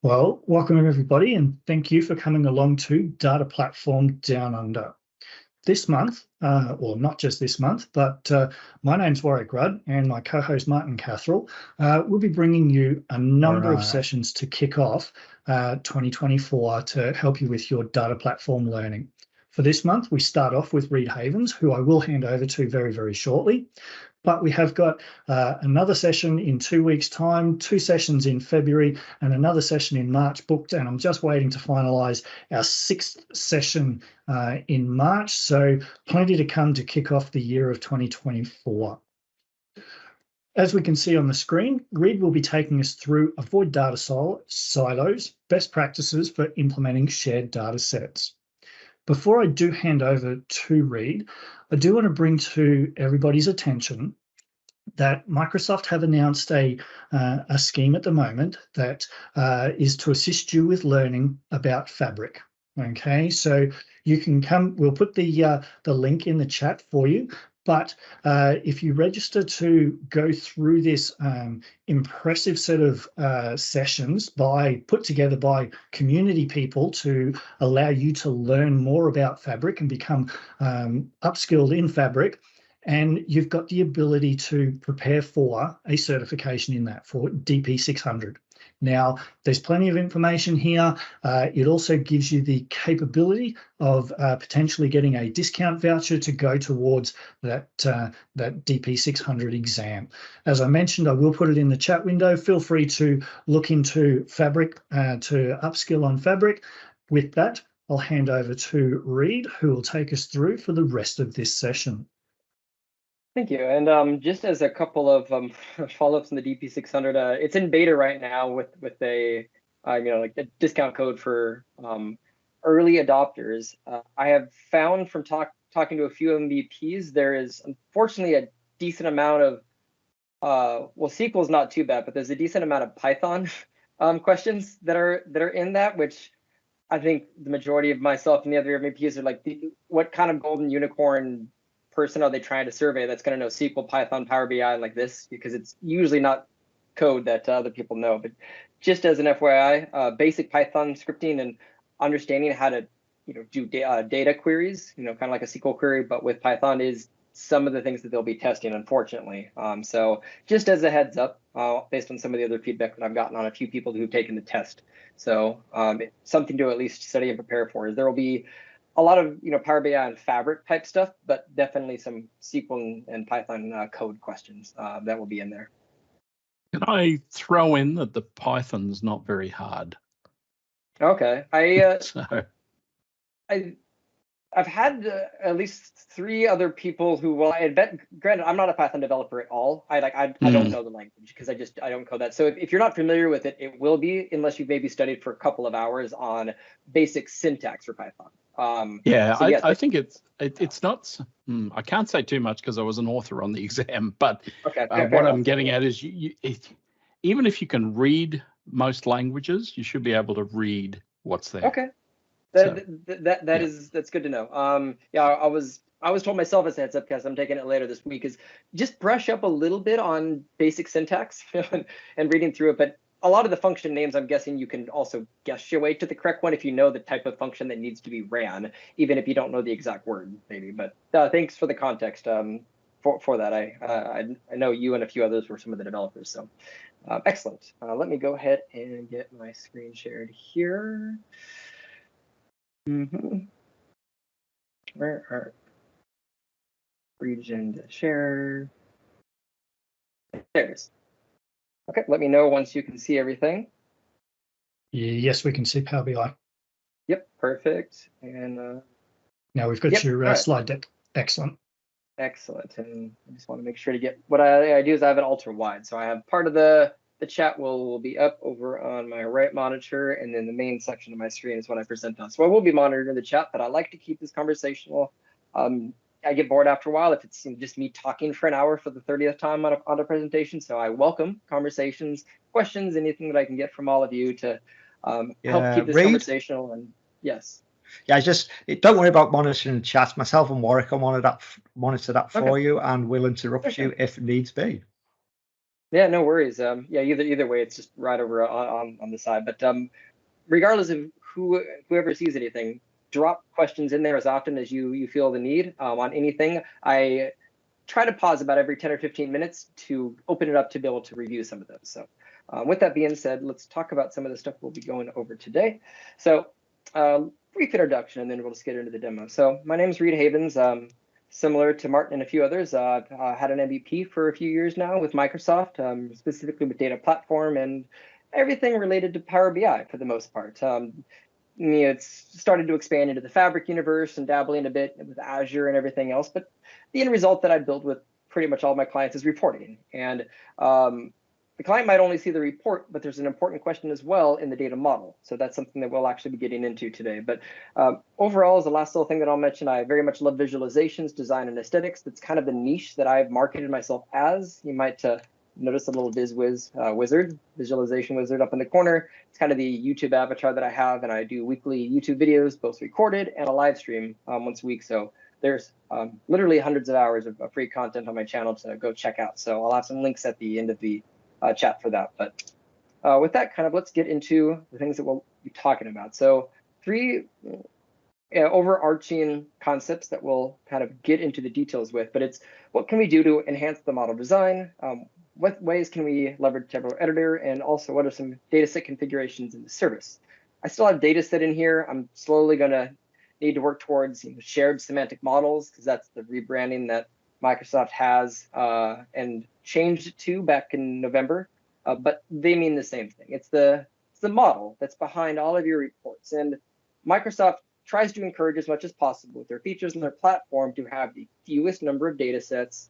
Well, welcome everybody, and thank you for coming along to Data Platform Downunder. This month, or not just this month, but my name's Warwick Rudd and my co-host Martin Catherall will be bringing you a number of sessions to kick off 2024 to help you with your data platform learning. For this month, we start off with Reed Havens, who I will hand over to very, very shortly. But we have got another session in 2 weeks' time, 2 sessions in February, and another session in March booked. And I'm just waiting to finalise our 6th session in March. So plenty to come to kick off the year of 2024. As we can see on the screen, Reed will be taking us through avoid data silos, best practices for implementing shared data sets. Before I do hand over to Reed, I do want to bring to everybody's attention that Microsoft have announced a scheme at the moment that is to assist you with learning about Fabric. Okay, so you can come, we'll put the link in the chat for you. But if you register to go through this impressive set of sessions put together by community people to allow you to learn more about Fabric and become upskilled in Fabric, and you've got the ability to prepare for a certification in that for DP600. Now, there's plenty of information here. It also gives you the capability of potentially getting a discount voucher to go towards that DP600 exam. As I mentioned, I will put it in the chat window. Feel free to look into Fabric to upskill on Fabric. With that, I'll hand over to Reed, who will take us through for the rest of this session. Thank you. And just as a couple of follow-ups on the DP600, it's in beta right now with a like a discount code for early adopters. I have found from talking to a few MVPs, there is unfortunately a decent amount of well, SQL is not too bad, but there's a decent amount of Python questions that are in that, which I think the majority of myself and the other MVPs are like, what kind of golden unicorn person are they trying to survey that's going to know SQL, Python, Power BI like this? Because it's usually not code that other people know. But just as an FYI, basic Python scripting and understanding how to do data queries, kind of like a SQL query, but with Python is some of the things that they'll be testing, unfortunately. So just as a heads up, based on some of the other feedback that I've gotten on a few people who've taken the test. So something to at least study and prepare for is there will be a lot of Power BI and Fabric type stuff, but definitely some SQL and Python code questions that will be in there. Can I throw in that the Python's not very hard? Okay, I've had at least 3 other people who, well, I bet, granted, I'm not a Python developer at all. I don't know the language because I don't code that. So if you're not familiar with it, it will be, unless you've maybe studied for a couple of hours on basic syntax for Python. Yeah, so yes, I think it's not. I can't say too much because I was an author on the exam, but okay, what I'm getting at is even if you can read most languages, you should be able to read what's there. Okay. That's good to know. Yeah, I was told myself as a heads up because I'm taking it later this week is just brush up a little bit on basic syntax and reading through it. But a lot of the function names, I'm guessing you can also guess your way to the correct one if you know the type of function that needs to be ran, even if you don't know the exact word, maybe. But thanks for the context for that. I know you and a few others were some of the developers, so excellent. Let me go ahead and get my screen shared here. Where are region to share? There it is. Okay, let me know once you can see everything. Yes, we can see Power BI. Yep, perfect. And now we've got your slide deck. Excellent. Excellent. And I just want to make sure to get what I do is I have it ultra wide. So I have part of the chat will be up over on my right monitor, and then the main section of my screen is what I present on. So I will be monitoring the chat, but I like to keep this conversational. I get bored after a while if it's just me talking for an hour for the 30th time on a presentation. So I welcome conversations, questions, anything that I can get from all of you to help keep this conversational. And yes. Yeah, don't worry about monitoring the chat. Myself and Warwick will monitor that for you, and we'll interrupt you if needs be. Yeah, no worries. Yeah, either way, it's just right over on the side. But regardless of whoever sees anything, drop questions in there as often as you feel the need on anything. I try to pause about every 10 or 15 minutes to open it up to be able to review some of those. So with that being said, let's talk about some of the stuff we'll be going over today. So brief introduction, and then we'll just get into the demo. So my name is Reed Havens. Similar to Martin and a few others, I've had an MVP for a few years now with Microsoft, specifically with data platform and everything related to Power BI for the most part. It's started to expand into the Fabric universe and dabbling a bit with Azure and everything else. But the end result that I build with pretty much all my clients is reporting. And the client might only see the report, but there's an important question as well in the data model. So that's something that we'll actually be getting into today. But overall, as the last little thing that I'll mention, I very much love visualizations, design, and aesthetics. That's kind of the niche that I've marketed myself as. You might notice a little visualization wizard up in the corner. It's kind of the YouTube avatar that I have, and I do weekly YouTube videos, both recorded and a live stream once a week. So there's literally hundreds of hours of free content on my channel to go check out. So I'll have some links at the end of the chat for that. But with that, let's get into the things that we'll be talking about. So three overarching concepts that we'll kind of get into the details with, but it's what can we do to enhance the model design? What ways can we leverage Tabular Editor? And also what are some dataset configurations in the service? I still have dataset in here. I'm slowly gonna need to work towards shared semantic models, because that's the rebranding that Microsoft has and changed it to back in November. But they mean the same thing. It's the model that's behind all of your reports. And Microsoft tries to encourage as much as possible with their features and their platform to have the fewest number of data sets,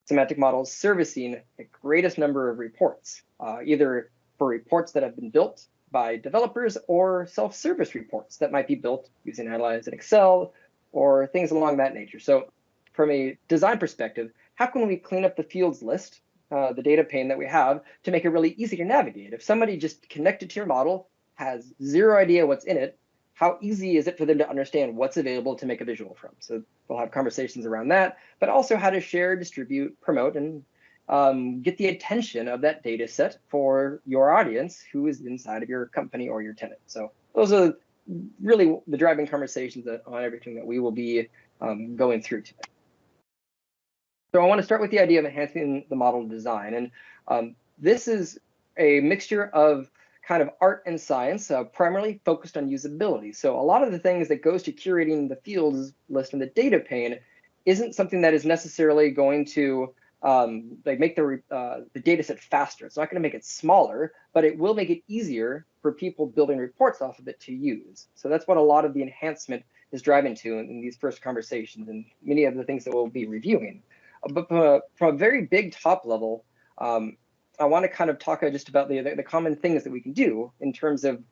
semantic models servicing the greatest number of reports, either for reports that have been built by developers or self-service reports that might be built using Analyze in Excel or things along that nature. So from a design perspective, how can we clean up the fields list, the data pane that we have, to make it really easy to navigate? If somebody just connected to your model has zero idea what's in it, how easy is it for them to understand what's available to make a visual from? So we'll have conversations around that, but also how to share, distribute, promote, and get the attention of that data set for your audience who is inside of your company or your tenant. So those are really the driving conversations on everything that we will be going through today. So I want to start with the idea of enhancing the model design. And this is a mixture of kind of art and science, primarily focused on usability. So a lot of the things that goes to curating the fields list in the data pane isn't something that is necessarily going to make the data set faster. It's not going to make it smaller, but it will make it easier for people building reports off of it to use. So that's what a lot of the enhancement is driving to in these first conversations and many of the things that we'll be reviewing. But from a very big top level, I want to kind of talk just about the common things that we can do in terms of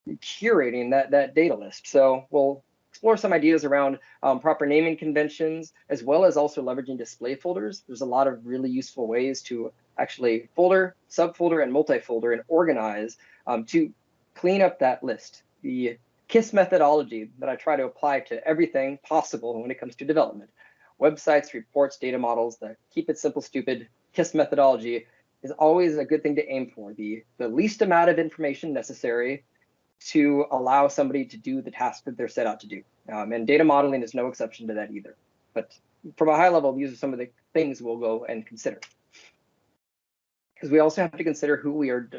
curating that data list. So we'll explore some ideas around proper naming conventions, as well as also leveraging display folders. There's a lot of really useful ways to actually folder, subfolder, and multi-folder and organize to clean up that list. The KISS methodology that I try to apply to everything possible when it comes to development. Websites, reports, data models, the keep it simple, stupid KISS methodology is always a good thing to aim for. The least amount of information necessary to allow somebody to do the task that they're set out to do. And data modeling is no exception to that either. But from a high level, these are some of the things we'll go and consider. Because we also have to consider who we are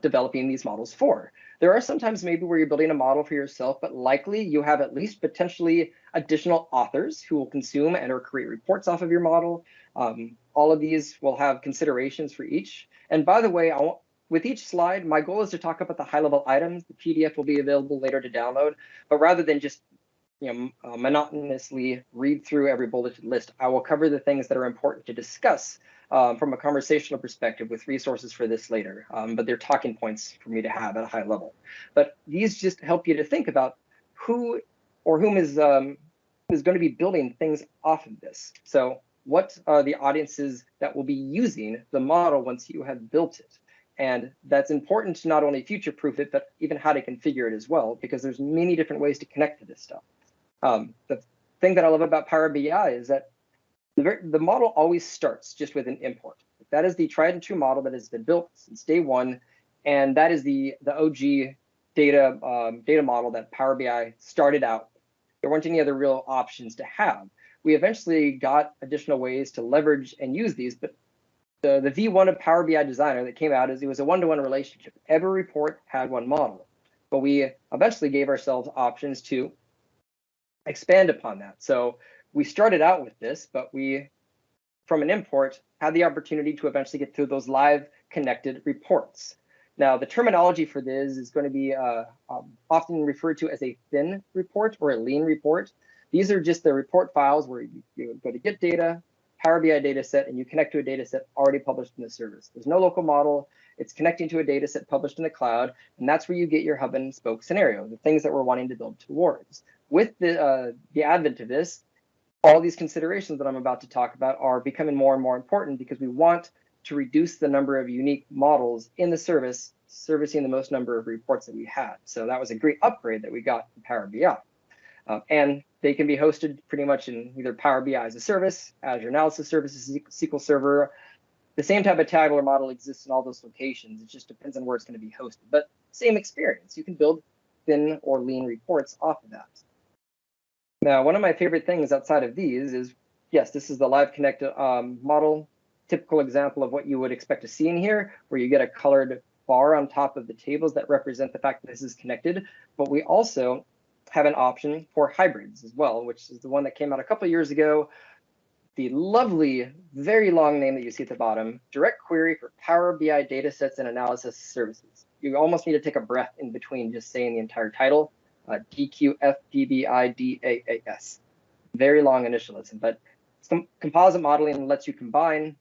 developing these models for. There are sometimes maybe where you're building a model for yourself, but likely you have at least potentially additional authors who will consume and or create reports off of your model. All of these will have considerations for each. And by the way, with each slide, my goal is to talk about the high-level items. The PDF will be available later to download, but rather than just monotonously read through every bulleted list, I will cover the things that are important to discuss from a conversational perspective with resources for this later, but they're talking points for me to have at a high level. But these just help you to think about who or whom is going to be building things off of this. So what are the audiences that will be using the model once you have built it? And that's important to not only future-proof it, but even how to configure it as well, because there's many different ways to connect to this stuff. The thing that I love about Power BI is that the model always starts just with an import. That is the tried and true model that has been built since day one, and that is the OG data model that Power BI started out. There weren't any other real options to have. We eventually got additional ways to leverage and use these, but the V1 of Power BI Designer that came out is it was a one-to-one relationship. Every report had one model, but we eventually gave ourselves options to expand upon that. So we started out with this, but we, from an import, had the opportunity to eventually get to those live connected reports. Now, the terminology for this is going to be often referred to as a thin report or a lean report. These are just the report files where you go to get data, Power BI data set, and you connect to a data set already published in the service. There's no local model. It's connecting to a data set published in the cloud, and that's where you get your hub and spoke scenario, the things that we're wanting to build towards. With the advent of this, all these considerations that I'm about to talk about are becoming more and more important because we want to reduce the number of unique models in the service, servicing the most number of reports that we had. So that was a great upgrade that we got in Power BI. And they can be hosted pretty much in either Power BI as a service, Azure Analysis Services, SQL Server. The same type of tabular model exists in all those locations. It just depends on where it's going to be hosted. But same experience. You can build thin or lean reports off of that. Now, one of my favorite things outside of these is, yes, this is the live connected model, typical example of what you would expect to see in here, where you get a colored bar on top of the tables that represent the fact that this is connected. But we also have an option for hybrids as well, which is the one that came out a couple of years ago. The lovely, very long name that you see at the bottom, Direct Query for Power BI Datasets and Analysis Services. You almost need to take a breath in between just saying the entire title. DQFDBIDAAS. Very long initialism, but composite modeling lets you combine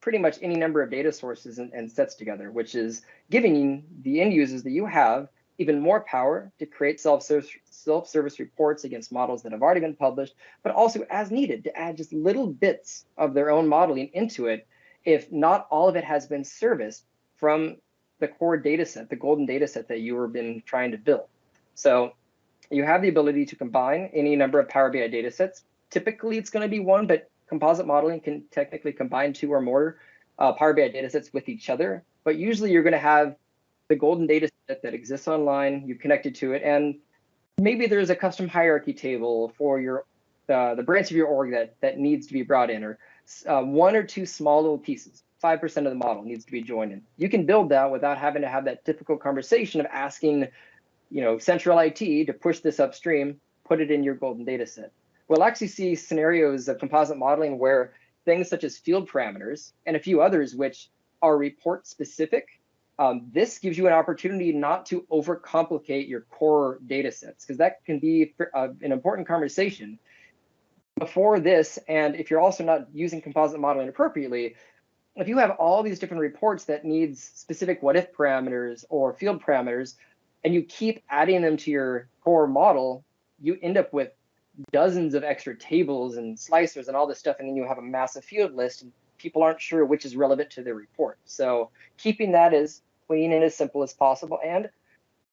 pretty much any number of data sources and sets together, which is giving the end users that you have even more power to create self-service reports against models that have already been published, but also as needed to add just little bits of their own modeling into it if not all of it has been serviced from the core data set, the golden data set that you have been trying to build. So you have the ability to combine any number of Power BI data sets. Typically, it's going to be one, but composite modeling can technically combine two or more Power BI data sets with each other. But usually you're going to have the golden data set that exists online, you connect it to it, and maybe there's a custom hierarchy table for your the branch of your org that needs to be brought in, or one or two small little pieces. 5% of the model needs to be joined in. You can build that without having to have that difficult conversation of asking, central IT to push this upstream, put it in your golden data set. We'll actually see scenarios of composite modeling where things such as field parameters and a few others which are report specific, this gives you an opportunity not to overcomplicate your core data sets, because that can be an important conversation before this. And if you're also not using composite modeling appropriately, if you have all these different reports that needs specific what if parameters or field parameters, and you keep adding them to your core model, you end up with dozens of extra tables and slicers and all this stuff, and then you have a massive field list, and people aren't sure which is relevant to their report. So keeping that as clean and as simple as possible, and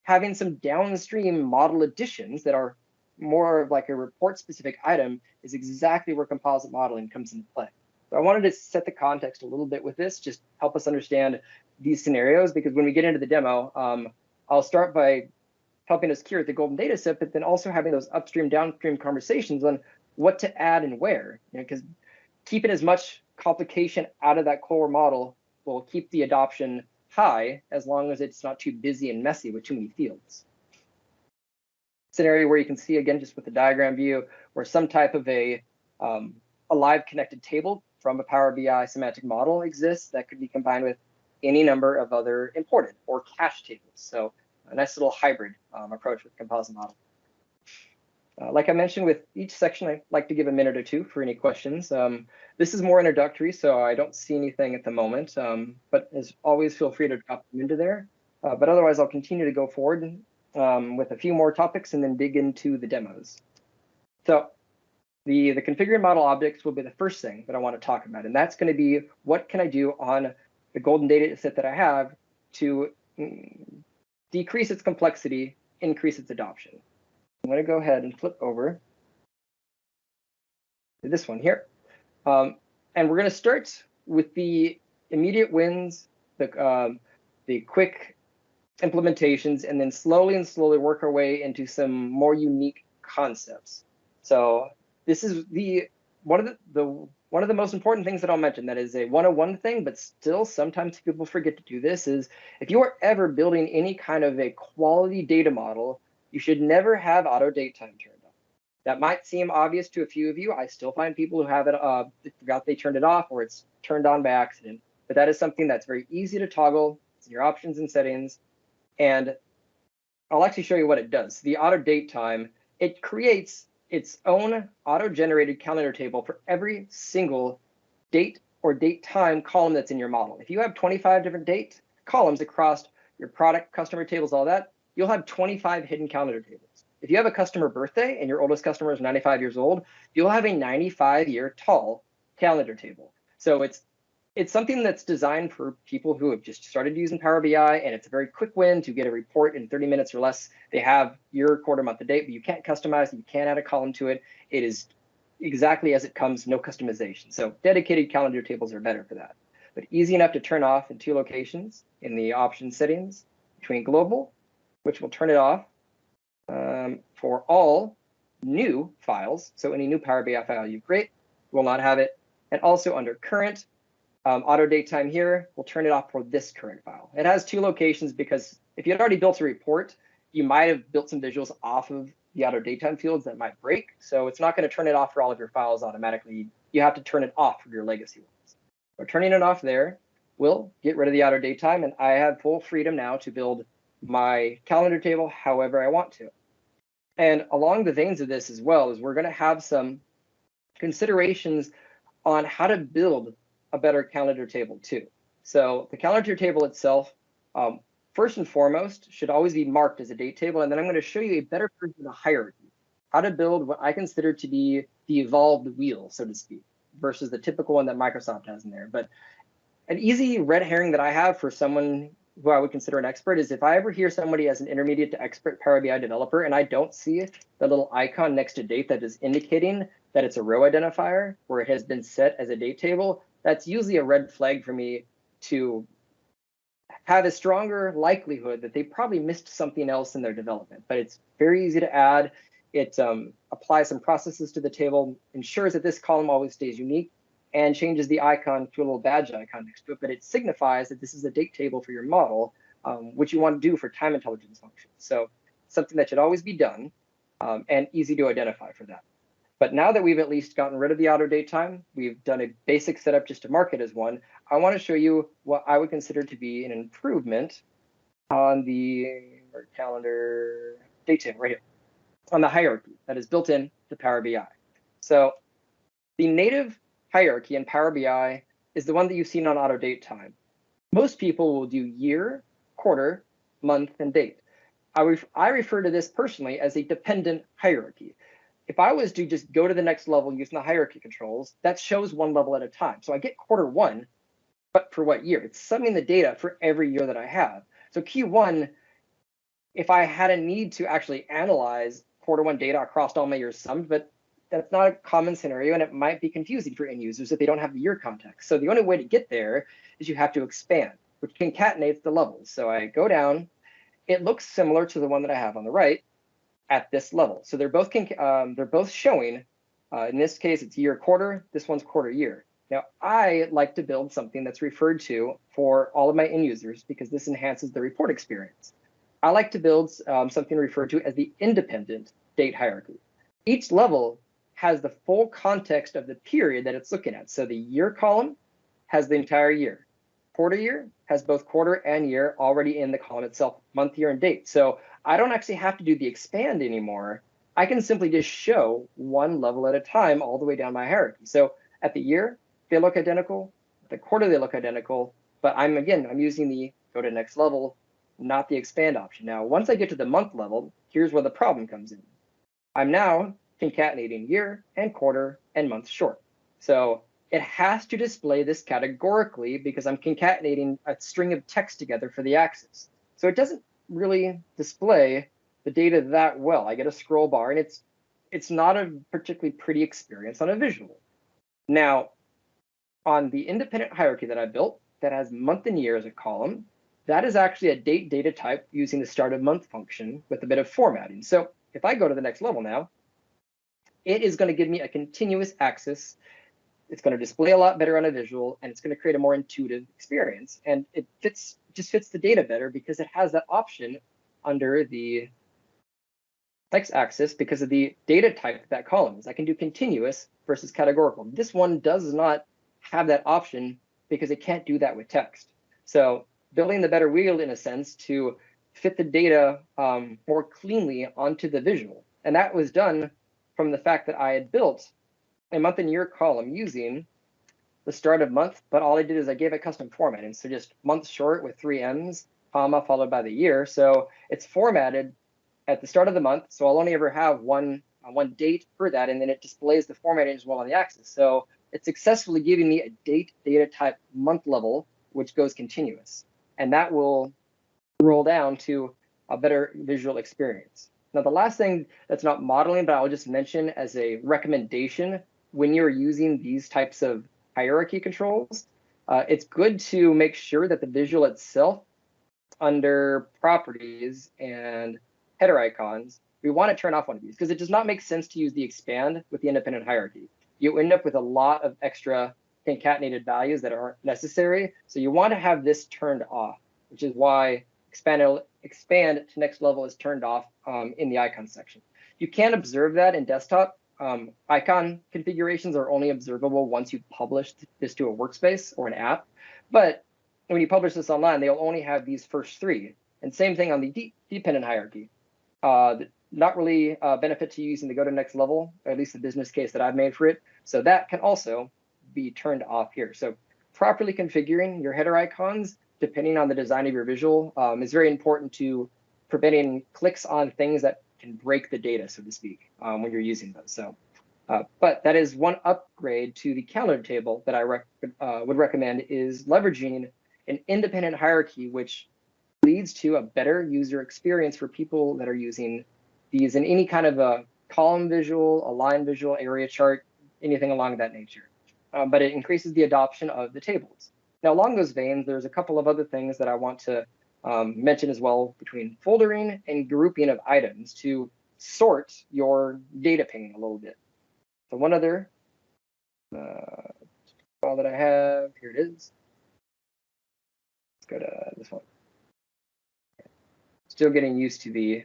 having some downstream model additions that are more of like a report-specific item is exactly where composite modeling comes into play. So I wanted to set the context a little bit with this, just help us understand these scenarios, because when we get into the demo, I'll start by helping us curate the golden data set, but then also having those upstream, downstream conversations on what to add and where, because keeping as much complication out of that core model will keep the adoption high as long as it's not too busy and messy with too many fields. Scenario where you can see, again, just with the diagram view, where some type of a live connected table from a Power BI semantic model exists that could be combined with any number of other imported or cache tables. So a nice little hybrid approach with composite model. Like I mentioned, with each section, I'd like to give a minute or two for any questions. This is more introductory, so I don't see anything at the moment, but as always, feel free to drop them into there. But otherwise, I'll continue to go forward with a few more topics and then dig into the demos. So the configured model objects will be the first thing that I want to talk about, and that's going to be what can I do on the golden data set that I have to decrease its complexity, increase its adoption. I'm going to go ahead and flip over to this one here. And we're going to start with the immediate wins, the quick implementations, and then slowly work our way into some more unique concepts. So this is one of the most important things that I'll mention that is a 101 thing, but still sometimes people forget to do this, is if you are ever building any kind of a quality data model, you should never have auto date time turned on. That might seem obvious to a few of you. I still find people who have it forgot they turned it off, or it's turned on by accident. But that is something that's very easy to toggle. It's in your options and settings. And I'll actually show you what it does. The auto date time, it creates its own auto-generated calendar table for every single date or date time column that's in your model. If you have 25 different date columns across your product, customer tables, all that, you'll have 25 hidden calendar tables. If you have a customer birthday and your oldest customer is 95 years old, you'll have a 95-year tall calendar table. So it's something that's designed for people who have just started using Power BI, and it's a very quick win to get a report in 30 minutes or less. They have year, quarter, month, and date, but you can't customize it. You can't add a column to it. It is exactly as it comes, no customization. So dedicated calendar tables are better for that. But easy enough to turn off in 2 locations in the option settings between global, which will turn it off for all new files. So any new Power BI file you create will not have it. And also under current, auto date time here, we'll turn it off for this current file. It has 2 locations because if you had already built a report, you might have built some visuals off of the auto date time fields that might break. So it's not going to turn it off for all of your files automatically. You have to turn it off for your legacy ones. But turning it off there will get rid of the auto date time, and I have full freedom now to build my calendar table however I want to. And along the veins of this as well is we're going to have some considerations on how to build a better calendar table too. So the calendar table itself, first and foremost, should always be marked as a date table. And then I'm going to show you a better version of the hierarchy, how to build what I consider to be the evolved wheel, so to speak, versus the typical one that Microsoft has in there. But an easy red herring that I have for someone who I would consider an expert is if I ever hear somebody as an intermediate to expert Power BI developer and I don't see the little icon next to date that is indicating that it's a row identifier where it has been set as a date table, that's usually a red flag for me to have a stronger likelihood that they probably missed something else in their development. But it's very easy to add. It applies some processes to the table, ensures that this column always stays unique, and changes the icon to a little badge icon next to it. But it signifies that this is a date table for your model, which you want to do for time intelligence functions. So something that should always be done and easy to identify for that. But now that we've at least gotten rid of the auto date time, we've done a basic setup just to mark it as one, I want to show you what I would consider to be an improvement on the calendar date table right here, on the hierarchy that is built in to Power BI. So the native hierarchy in Power BI is the one that you've seen on auto date time. Most people will do year, quarter, month, and date. I refer to this personally as a dependent hierarchy. If I was to just go to the next level using the hierarchy controls, that shows one level at a time. So I get quarter 1, but for what year? It's summing the data for every year that I have. So Q1, if I had a need to actually analyze quarter 1 data across all my years summed, but that's not a common scenario, and it might be confusing for end users if they don't have the year context. So the only way to get there is you have to expand, which concatenates the levels. So I go down. It looks similar to the one that I have on the right at this level. So they're both showing, in this case, it's year quarter. This one's quarter year. Now, I like to build something that's referred to for all of my end users because this enhances the report experience. I like to build something referred to as the independent date hierarchy. Each level has the full context of the period that it's looking at. So the year column has the entire year. Quarter year has both quarter and year already in the column itself, month, year, and date. So I don't actually have to do the expand anymore. I can simply just show one level at a time all the way down my hierarchy. So at the year, they look identical. At the quarter, they look identical. But I'm using the go to next level, not the expand option. Now, once I get to the month level, here's where the problem comes in. I'm now concatenating year and quarter and month short. So it has to display this categorically because I'm concatenating a string of text together for the axis. So it doesn't really display the data that well. I get a scroll bar, and it's not a particularly pretty experience on a visual. Now, on the independent hierarchy that I built, that has month and year as a column, that is actually a date data type using the start of month function with a bit of formatting. So if I go to the next level now, it is going to give me a continuous axis. It's going to display a lot better on a visual, and it's going to create a more intuitive experience. And it just fits the data better because it has that option under the x-axis because of the data type that column is. I can do continuous versus categorical. This one does not have that option because it can't do that with text. So building the better wheel in a sense to fit the data more cleanly onto the visual. And that was done from the fact that I had built a month and year column using the start of month, but all I did is I gave it custom formatting. So just month short with 3 M's, comma, followed by the year. So it's formatted at the start of the month. So I'll only ever have one date for that. And then it displays the formatting as well on the axis. So it's successfully giving me a date data type month level, which goes continuous. And that will roll down to a better visual experience. Now, the last thing that's not modeling, but I'll just mention as a recommendation when you're using these types of hierarchy controls, it's good to make sure that the visual itself under properties and header icons, we want to turn off one of these because it does not make sense to use the expand with the independent hierarchy. You end up with a lot of extra concatenated values that aren't necessary. So you want to have this turned off, which is why expand to next level is turned off in the icon section. You can observe that in desktop. Icon configurations are only observable once you publish this to a workspace or an app. But when you publish this online, they'll only have these first 3. And same thing on the dependent hierarchy. Not really benefit to using the go to next level, or at least the business case that I've made for it. So that can also be turned off here. So properly configuring your header icons, depending on the design of your visual, is very important to preventing clicks on things that can break the data, so to speak, when you're using those. So, but that is one upgrade to the calendar table that I would recommend is leveraging an independent hierarchy, which leads to a better user experience for people that are using these in any kind of a column visual, a line visual, area chart, anything along that nature. But it increases the adoption of the tables. Now, along those veins, there's a couple of other things that I want to mention as well between foldering and grouping of items to sort your data pinging a little bit. So one other file that I have, here it is. Let's go to this one. Still getting used to the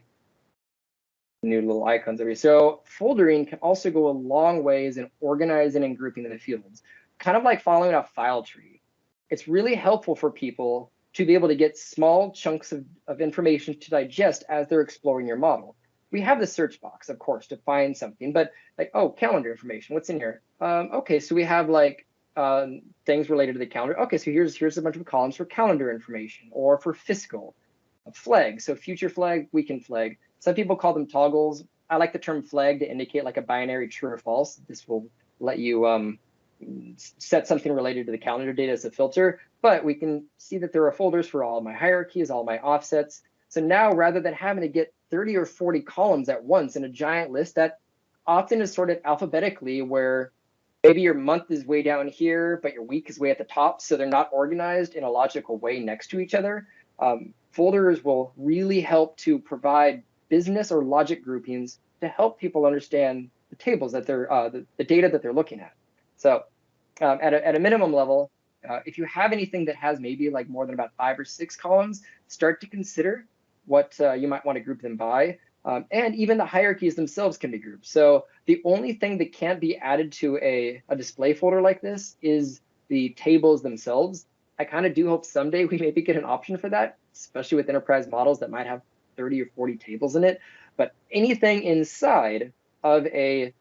new little icons over here. So foldering can also go a long ways in organizing and grouping the fields, kind of like following a file tree. It's really helpful for people to be able to get small chunks of information to digest as they're exploring your model. We have the search box, of course, to find something, but like, oh, calendar information, what's in here? Okay, so we have like things related to the calendar. Okay, so here's a bunch of columns for calendar information or for fiscal. Flag, so future flag, weekend flag. Some people call them toggles. I like the term flag to indicate like a binary true or false. This will let you set something related to the calendar data as a filter, but we can see that there are folders for all my hierarchies, all my offsets. So now rather than having to get 30 or 40 columns at once in a giant list that often is sorted alphabetically where maybe your month is way down here, but your week is way at the top. So they're not organized in a logical way next to each other. Folders will really help to provide business or logic groupings to help people understand the tables that they're, the data that they're looking at. So at a minimum level, if you have anything that has maybe like more than about 5 or 6 columns, start to consider what you might want to group them by. And even the hierarchies themselves can be grouped. So the only thing that can't be added to a display folder like this is the tables themselves. I kind of do hope someday we maybe get an option for that, especially with enterprise models that might have 30 or 40 tables in it. But anything inside of a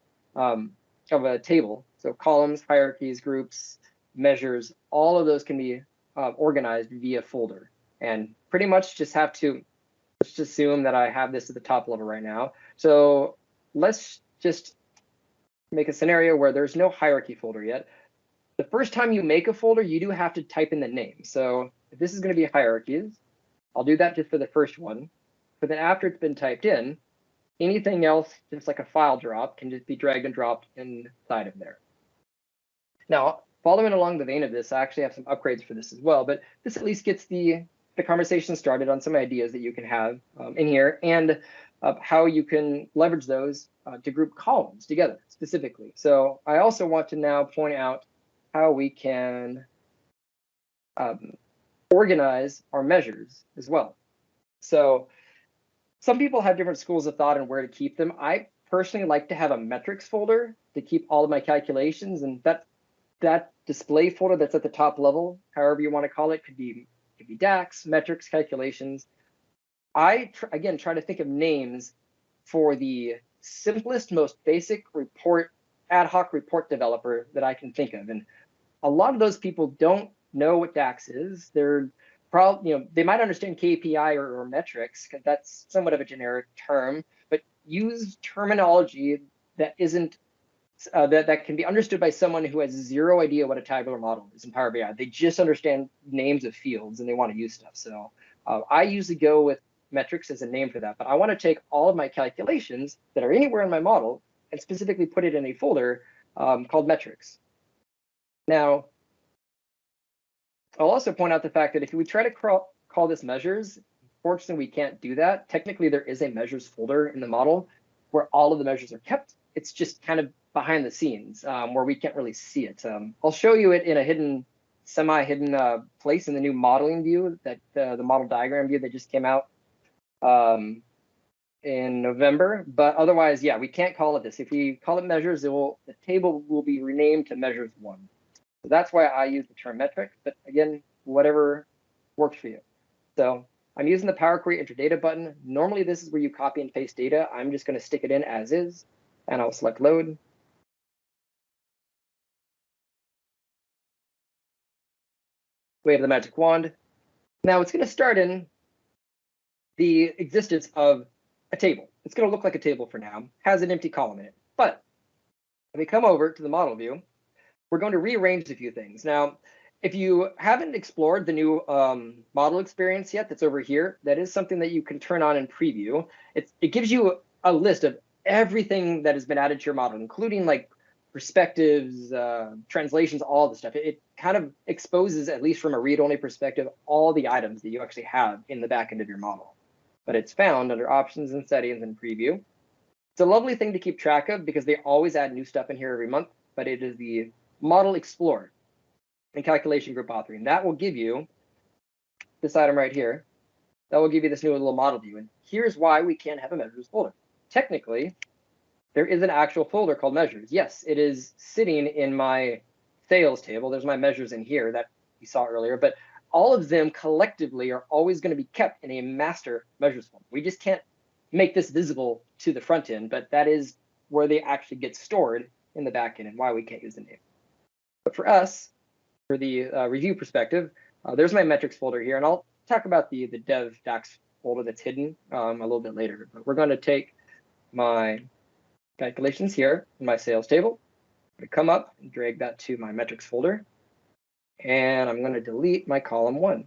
table, so columns, hierarchies, groups, measures, all of those can be organized via folder. And pretty much just have to, let's just assume that I have this at the top level right now. So let's just make a scenario where there's no hierarchy folder yet. The first time you make a folder, you do have to type in the name. So if this is going to be hierarchies, I'll do that just for the first one. But then after it's been typed in, anything else, just like a file drop, can just be dragged and dropped inside of there. Now, following along the vein of this, I actually have some upgrades for this as well, but this at least gets the conversation started on some ideas that you can have in here, and how you can leverage those to group columns together specifically. So I also want to now point out how we can organize our measures as well. So some people have different schools of thought on where to keep them. I personally like to have a metrics folder to keep all of my calculations, and that display folder that's at the top level, however you want to call it, could be DAX, metrics, calculations. I again try to think of names for the simplest, most basic report, ad hoc report developer that I can think of, and a lot of those people don't know what DAX is. They're probably, they might understand KPI or metrics, because that's somewhat of a generic term, but use terminology that isn't that can be understood by someone who has zero idea what a tabular model is in Power BI. They just understand names of fields and they want to use stuff. So I usually go with metrics as a name for that, but I want to take all of my calculations that are anywhere in my model and specifically put it in a folder called metrics. Now, I'll also point out the fact that if we try to call this measures, fortunately we can't do that. Technically, there is a measures folder in the model where all of the measures are kept. It's just kind of behind the scenes where we can't really see it. I'll show you it in a hidden, semi-hidden place in the new modeling view, that the model diagram view that just came out in November. But otherwise, yeah, we can't call it this. If we call it measures, the table will be renamed to measures 1. So that's why I use the term metric. But again, whatever works for you. So I'm using the Power Query Enter Data button. Normally, this is where you copy and paste data. I'm just going to stick it in as is, and I'll select load. Wave the magic wand. Now it's going to start in the existence of a table. It's going to look like a table for now, has an empty column in it. But if we come over to the model view, we're going to rearrange a few things. Now, if you haven't explored the new model experience yet, that's over here, that is something that you can turn on in preview. It gives you a list of everything that has been added to your model, including like perspectives, translations, all the stuff. It kind of exposes, at least from a read-only perspective, all the items that you actually have in the back end of your model. But it's found under options and settings and preview. It's a lovely thing to keep track of because they always add new stuff in here every month, but it is the Model Explorer and Calculation Group Authoring. That will give you this item right here. That will give you this new little model view. And here's why we can't have a measures folder. Technically, there is an actual folder called measures. Yes, it is sitting in my sales table. There's my measures in here that we saw earlier, but all of them collectively are always going to be kept in a master measures folder. We just can't make this visible to the front end, but that is where they actually get stored in the back end and why we can't use the name. But for us, for the review perspective, there's my metrics folder here, and I'll talk about the dev DAX folder that's hidden a little bit later. But we're going to take my calculations here in my sales table. I'm going to come up and drag that to my metrics folder, and I'm going to delete my column 1.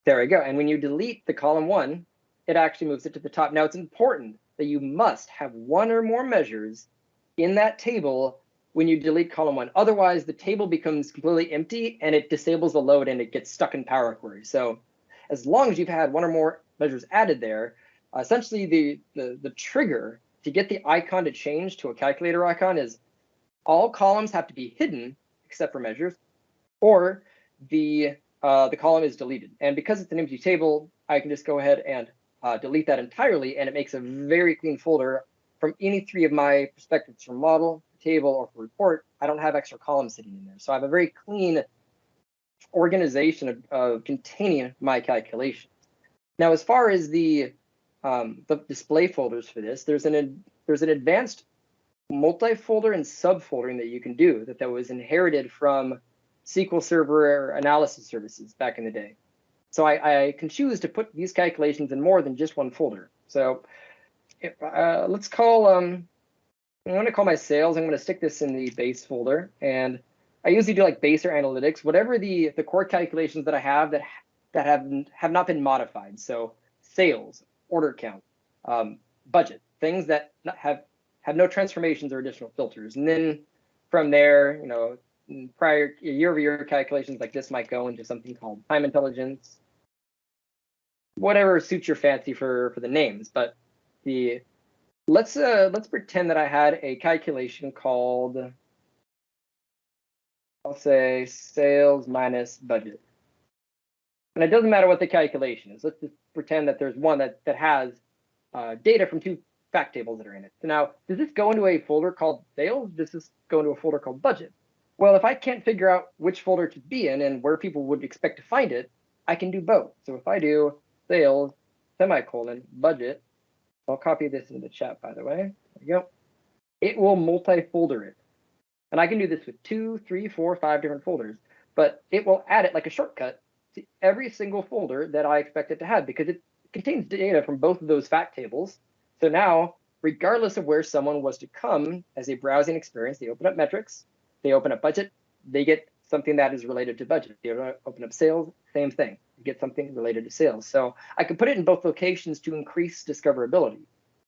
There we go. And when you delete the column 1, it actually moves it to the top. Now, it's important that you must have one or more measures in that table when you delete column 1. Otherwise, the table becomes completely empty and it disables the load and it gets stuck in Power Query. So as long as you've had one or more measures added there, essentially the trigger to get the icon to change to a calculator icon is all columns have to be hidden except for measures, or the column is deleted. And because it's an empty table, I can just go ahead and delete that entirely, and it makes a very clean folder from any 3 of my perspectives, from model, table, or for report. I don't have extra columns sitting in there. So I have a very clean organization of containing my calculations. Now, as far as the display folders for this, there's an advanced multi-folder and subfoldering that you can do that was inherited from SQL Server analysis services back in the day. So I can choose to put these calculations in more than just one folder. So let's call, I'm going to call my sales. I'm going to stick this in the base folder. And I usually do like base or analytics, whatever the core calculations that I have that have not been modified. So sales, order count, budget, things that have had no transformations or additional filters. And then from there, you know, prior year-over-year calculations like this might go into something called time intelligence, whatever suits your fancy for the names. But let's pretend that I had a calculation called, I'll say, sales minus budget. And it doesn't matter what the calculation is. Let's just pretend that there's one that has data from 2 fact tables that are in it. So now, does this go into a folder called sales? Does this go into a folder called budget? Well, if I can't figure out which folder to be in and where people would expect to find it, I can do both. So if I do sales, semicolon, budget, I'll copy this into the chat, by the way. There we go. It will multi-folder it. And I can do this with 2, 3, 4, 5 different folders, but it will add it like a shortcut to every single folder that I expect it to have, because it contains data from both of those fact tables. So now, regardless of where someone was to come as a browsing experience, they open up metrics, they open up budget, they get something that is related to budget. They open up sales, same thing, you get something related to sales. So I could put it in both locations to increase discoverability.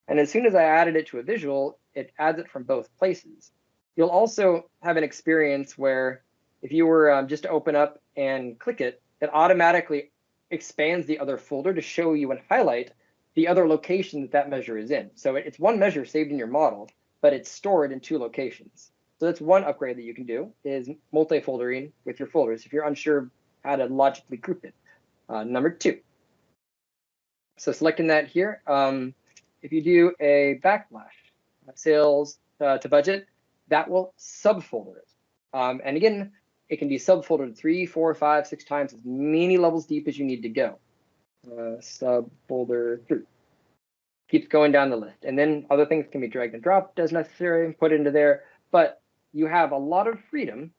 And as soon as I added it to a visual, it adds it from both places. You'll also have an experience where if you were just to open up and click it, it automatically expands the other folder to show you and highlight the other location that that measure is in. So it's one measure saved in your model, but it's stored in 2 locations. So that's one upgrade that you can do, is multi-foldering with your folders if you're unsure how to logically group it. Number 2. So selecting that here, if you do a backslash, sales to budget, that will subfolder it. And again, it can be subfoldered 3, 4, 5, 6 times, as many levels deep as you need to go. Subfolder 3. Keeps going down the list. And then other things can be dragged and dropped as necessary and put into there. But you have a lot of freedom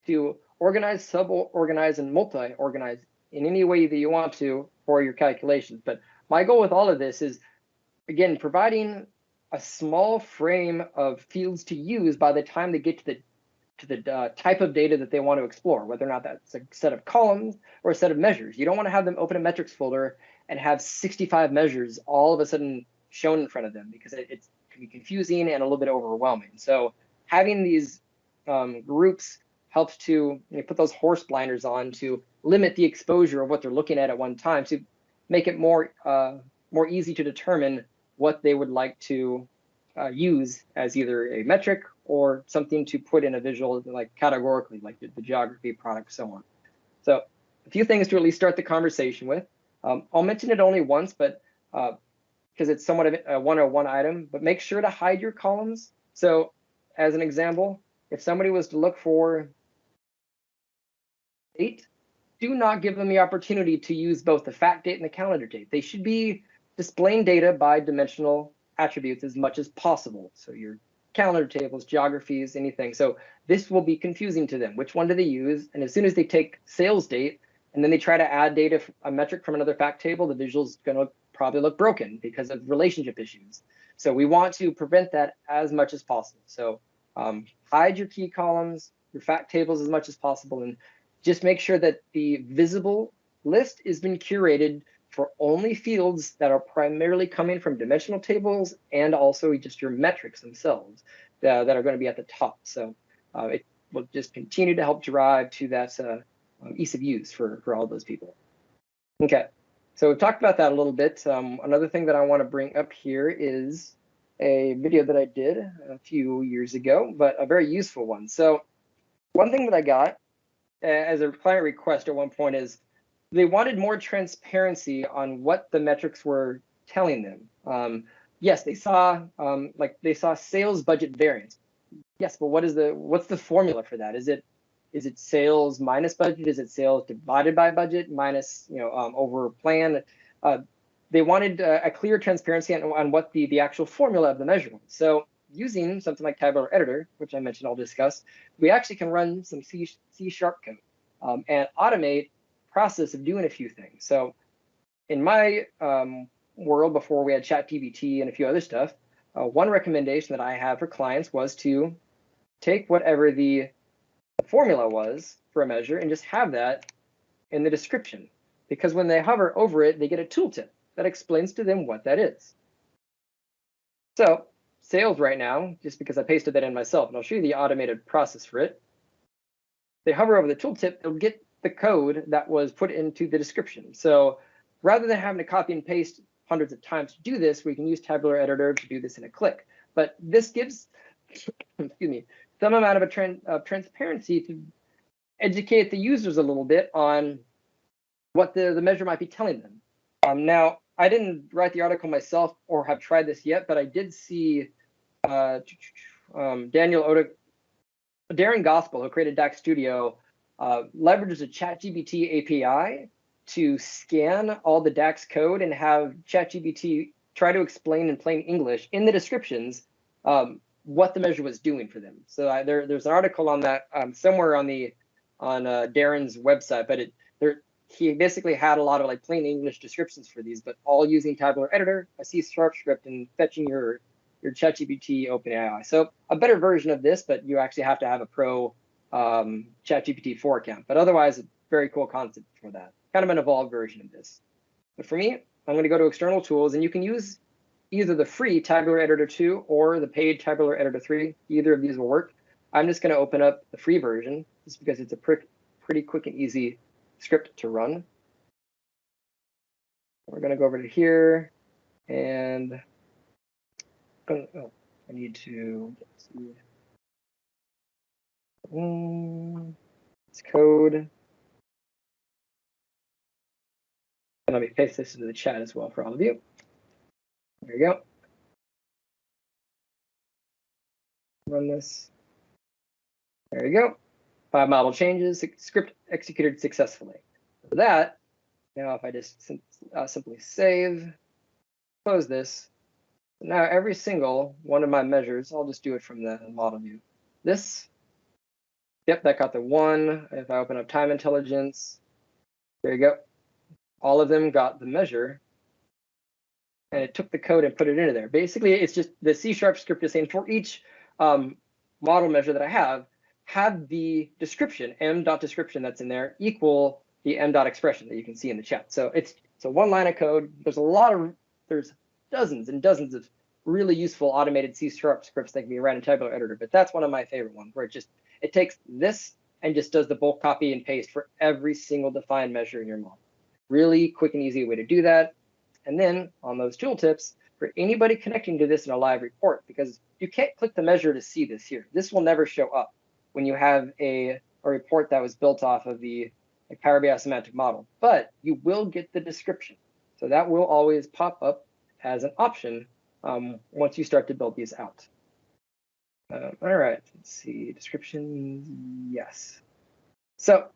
to organize, sub-organize, and multi-organize in any way that you want to for your calculations. But my goal with all of this is, again, providing a small frame of fields to use by the time they get to the type of data that they want to explore, whether or not that's a set of columns or a set of measures. You don't want to have them open a metrics folder and have 65 measures all of a sudden shown in front of them, because it can be confusing and a little bit overwhelming. So having these groups helps to put those horse blinders on to limit the exposure of what they're looking at one time, to make it more easy to determine what they would like to use as either a metric or something to put in a visual, like categorically, like the geography, product, so on. So a few things to at least start the conversation with. I'll mention it only once, but because it's somewhat of a one-on-one item, but make sure to hide your columns. So as an example, if somebody was to look for date, do not give them the opportunity to use both the fact date and the calendar date. They should be displaying data by dimensional attributes as much as possible. So your calendar tables, geographies, anything. So this will be confusing to them. Which one do they use? And as soon as they take sales date and then they try to add data, a metric from another fact table, the visual's going to probably look broken because of relationship issues. So we want to prevent that as much as possible. So hide your key columns, your fact tables as much as possible, and just make sure that the visible list has been curated for only fields that are primarily coming from dimensional tables and also just your metrics themselves that are going to be at the top. So it will just continue to help drive to that ease of use for all those people. Okay, so we've talked about that a little bit. Another thing that I want to bring up here is a video that I did a few years ago, but a very useful one. So one thing that I got as a client request at one point is they wanted more transparency on what the metrics were telling them. Yes, they saw they saw sales budget variance. Yes, but what's the formula for that? Is it sales minus budget? Is it sales divided by budget minus over plan? They wanted a clear transparency on what the actual formula of the measure was. So using something like Tabular Editor, which I mentioned I'll discuss, we actually can run some C# code and automate process of doing a few things. So in my world, before we had ChatGPT and a few other stuff, one recommendation that I have for clients was to take whatever the formula was for a measure and just have that in the description, because when they hover over it, they get a tooltip that explains to them what that is. So sales right now, just because I pasted that in myself, and I'll show you the automated process for it. They hover over the tooltip, they'll get the code that was put into the description. So rather than having to copy and paste hundreds of times to do this, we can use Tabular Editor to do this in a click. But this gives, excuse me, some amount of transparency to educate the users a little bit on what the measure might be telling them. Now, I didn't write the article myself or have tried this yet, but I did see Darren Gospel, who created DAX Studio, leverages a ChatGPT API to scan all the DAX code and have ChatGPT try to explain in plain English in the descriptions what the measure was doing for them. So there's an article on that somewhere on Darren's website, but he basically had a lot of like plain English descriptions for these, but all using Tabular Editor, a C# script, and fetching your ChatGPT OpenAI. So a better version of this, but you actually have to have a pro ChatGPT 4 account. But otherwise, a very cool concept for that. Kind of an evolved version of this. But for me, I'm going to go to external tools, and you can use either the free Tabular Editor 2 or the paid Tabular Editor 3. Either of these will work. I'm just going to open up the free version just because it's a pretty quick and easy script to run. We're going to go over to here, and I need to see it's code. And let me paste this into the chat as well for all of you. There you go. Run this. There you go. 5 model changes, script executed successfully. For that, now if I just simply save, close this, now every single one of my measures, I'll just do it from the model view. This, yep, that got the 1. If I open up time intelligence, there you go. All of them got the measure, and it took the code and put it into there. Basically, it's just the C# script is saying for each model measure that I have the description, m.description that's in there equal the m.expression that you can see in the chat. So it's one line of code. There's dozens and dozens of really useful automated C# scripts that can be run in Tabular Editor, but that's one of my favorite ones, where it takes this and just does the bulk copy and paste for every single defined measure in your model. Really quick and easy way to do that. And then on those tooltips, for anybody connecting to this in a live report, because you can't click the measure to see this here. This will never show up when you have a report that was built off of the Power BI semantic model, but you will get the description. So that will always pop up as an option once you start to build these out. All right, let's see, descriptions, yes. So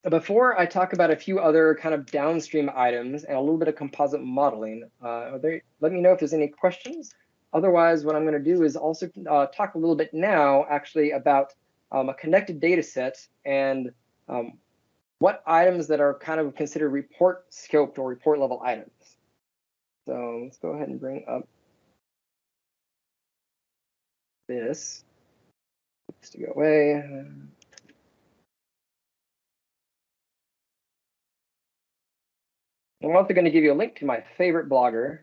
before I talk about a few other kind of downstream items and a little bit of composite modeling, let me know if there's any questions. Otherwise, what I'm going to do is also talk a little bit now actually about a connected data set and what items that are kind of considered report scoped or report level items. So let's go ahead and bring up this. Just to go away. I'm also going to give you a link to my favorite blogger.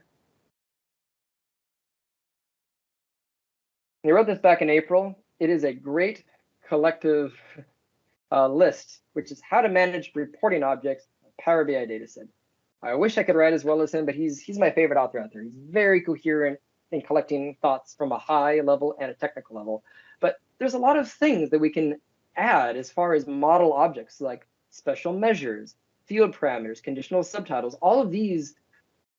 He wrote this back in April. It is a great collective list, which is how to manage reporting objects in Power BI dataset. I wish I could write as well as him, but he's my favorite author out there. He's very coherent in collecting thoughts from a high level and a technical level. But there's a lot of things that we can add as far as model objects, like special measures, field parameters, conditional subtitles. All of these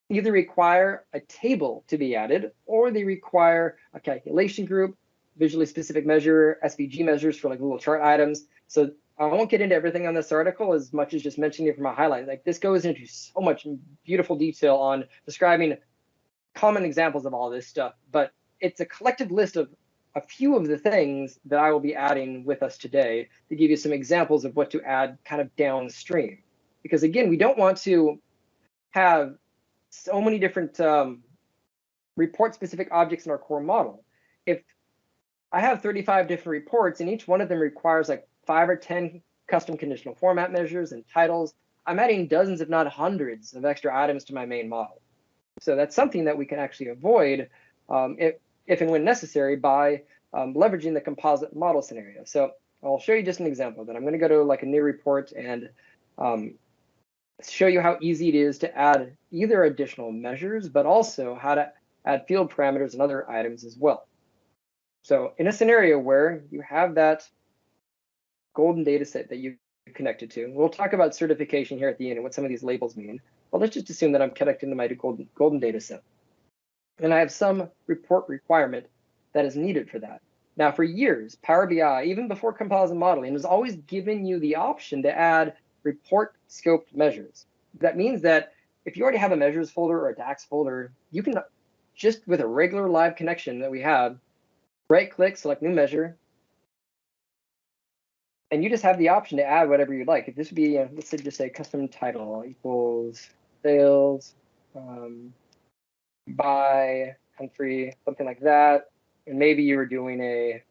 either require a table to be added, or they require a calculation group, visually specific measure, SVG measures for like little chart items. So I won't get into everything on this article as much as just mentioning it from a highlight. Like this goes into so much beautiful detail on describing common examples of all this stuff, but it's a collective list of a few of the things that I will be adding with us today to give you some examples of what to add kind of downstream. Because again, we don't want to have so many different report-specific objects in our core model. If I have 35 different reports and each one of them requires like 5 or 10 custom conditional format measures and titles, I'm adding dozens, if not hundreds, of extra items to my main model. So that's something that we can actually avoid if and when necessary, by leveraging the composite model scenario. So I'll show you just an example. Then I'm going to go to like a new report and show you how easy it is to add either additional measures, but also how to add field parameters and other items as well. So in a scenario where you have that golden data set that you connected to, we'll talk about certification here at the end and what some of these labels mean. But let's just assume that I'm connecting to my golden data set. And I have some report requirement that is needed for that. Now, for years, Power BI, even before composite modeling, has always given you the option to add report scoped measures. That means that if you already have a measures folder or a DAX folder, you can just with a regular live connection that we have, right click, select new measure, and you just have the option to add whatever you'd like. If this would be, let's say, just say custom title equals sales by country, something like that. And maybe you were doing a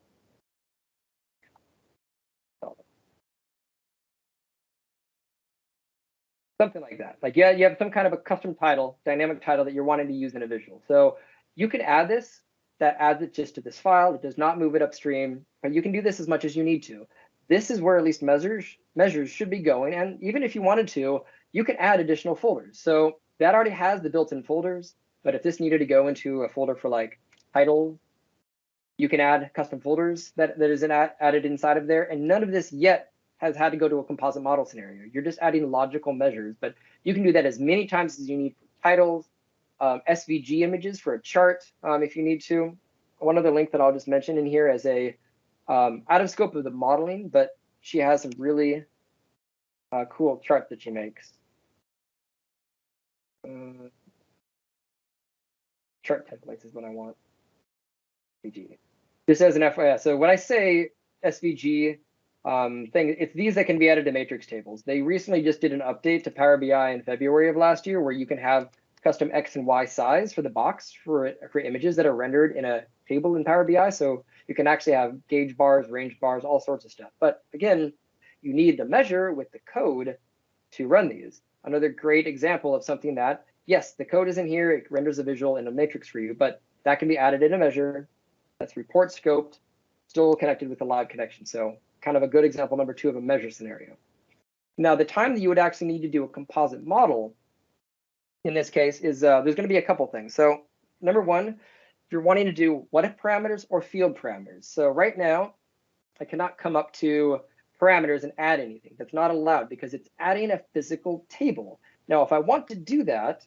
something like that. Like, yeah, you have some kind of a custom title, dynamic title that you're wanting to use in a visual. So you can add this, that adds it just to this file. It does not move it upstream, but you can do this as much as you need to. This is where at least measures should be going. And even if you wanted to, you can add additional folders. So that already has the built-in folders, but if this needed to go into a folder for like title, you can add custom folders that is added inside of there. And none of this yet has had to go to a composite model scenario. You're just adding logical measures, but you can do that as many times as you need for titles, SVG images for a chart if you need to. One other link that I'll just mention in here as a out of scope of the modeling, but she has some really cool charts that she makes. Chart templates is what I want. SVG. Just as an FYI, so when I say SVG thing, it's these that can be added to matrix tables. They recently just did an update to Power BI in February of last year where you can have custom X and Y size for the box for images that are rendered in a table in Power BI. So you can actually have gauge bars, range bars, all sorts of stuff. But again, you need to measure with the code to run these. Another great example of something that, yes, the code is in here, it renders a visual in a matrix for you, but that can be added in a measure that's report scoped, still connected with a live connection. So kind of a good example number 2 of a measure scenario. Now, the time that you would actually need to do a composite model in this case is there's going to be a couple things. So number 1, if you're wanting to do what if parameters or field parameters. So right now, I cannot come up to parameters and add anything. That's not allowed because it's adding a physical table. Now, if I want to do that,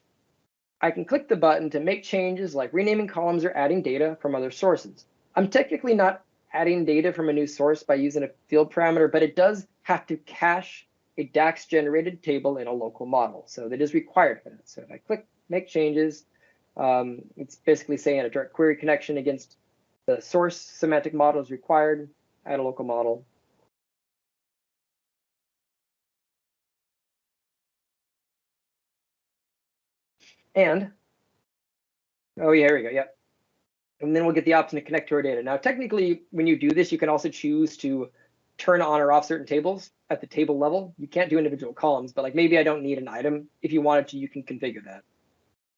I can click the button to make changes like renaming columns or adding data from other sources. I'm technically not adding data from a new source by using a field parameter, but it does have to cache a DAX generated table in a local model. So that is required for that. So if I click make changes, it's basically saying a direct query connection against the source semantic model is required, add a local model. And, oh yeah, here we go, yep. And then we'll get the option to connect to our data. Now, technically, when you do this, you can also choose to turn on or off certain tables at the table level. You can't do individual columns, but like maybe I don't need an item. If you wanted to, you can configure that.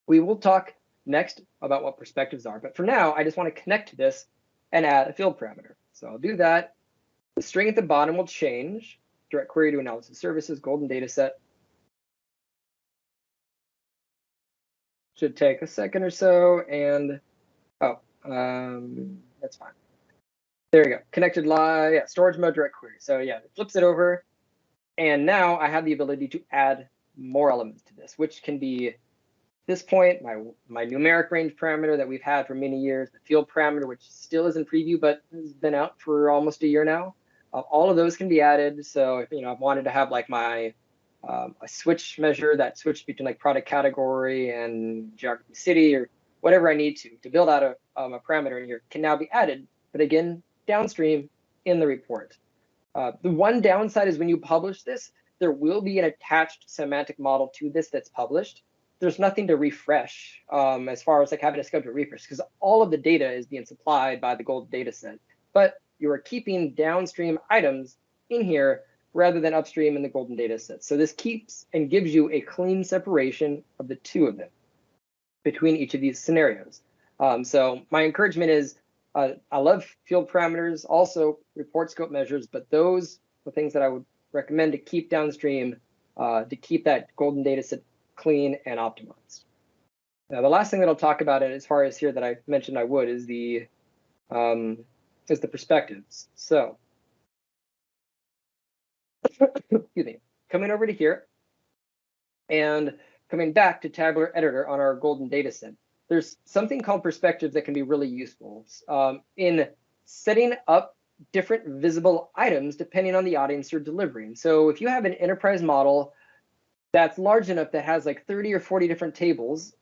We will talk next about what perspectives are, but for now, I just want to connect to this and add a field parameter. So I'll do that. The string at the bottom will change. Direct query to analysis services, golden data set. Should take a second or so, and that's fine. There we go. Connected live, yeah, storage mode, direct query. So yeah, it flips it over, and now I have the ability to add more elements to this, which can be at this point my numeric range parameter that we've had for many years, the field parameter, which still is in preview but has been out for almost a year now. All of those can be added. So if I've wanted to have like my a switch measure that switched between like product category and geography city or whatever I need to build out a parameter in here can now be added, but again, downstream in the report. The one downside is when you publish this, there will be an attached semantic model to this that's published. There's nothing to refresh as far as like having a scheduled refresh because all of the data is being supplied by the gold data set, but you are keeping downstream items in here rather than upstream in the golden data set. So this keeps and gives you a clean separation of the two of them between each of these scenarios. So my encouragement is, I love field parameters, also report scope measures, but those are the things that I would recommend to keep downstream to keep that golden data set clean and optimized. Now, the last thing that I'll talk about as far as here that I mentioned I would is the perspectives. So, excuse me, coming over to here and coming back to tabular editor on our golden data set, there's something called perspectives that can be really useful in setting up different visible items depending on the audience you're delivering. So if you have an enterprise model that's large enough that has like 30 or 40 different tables,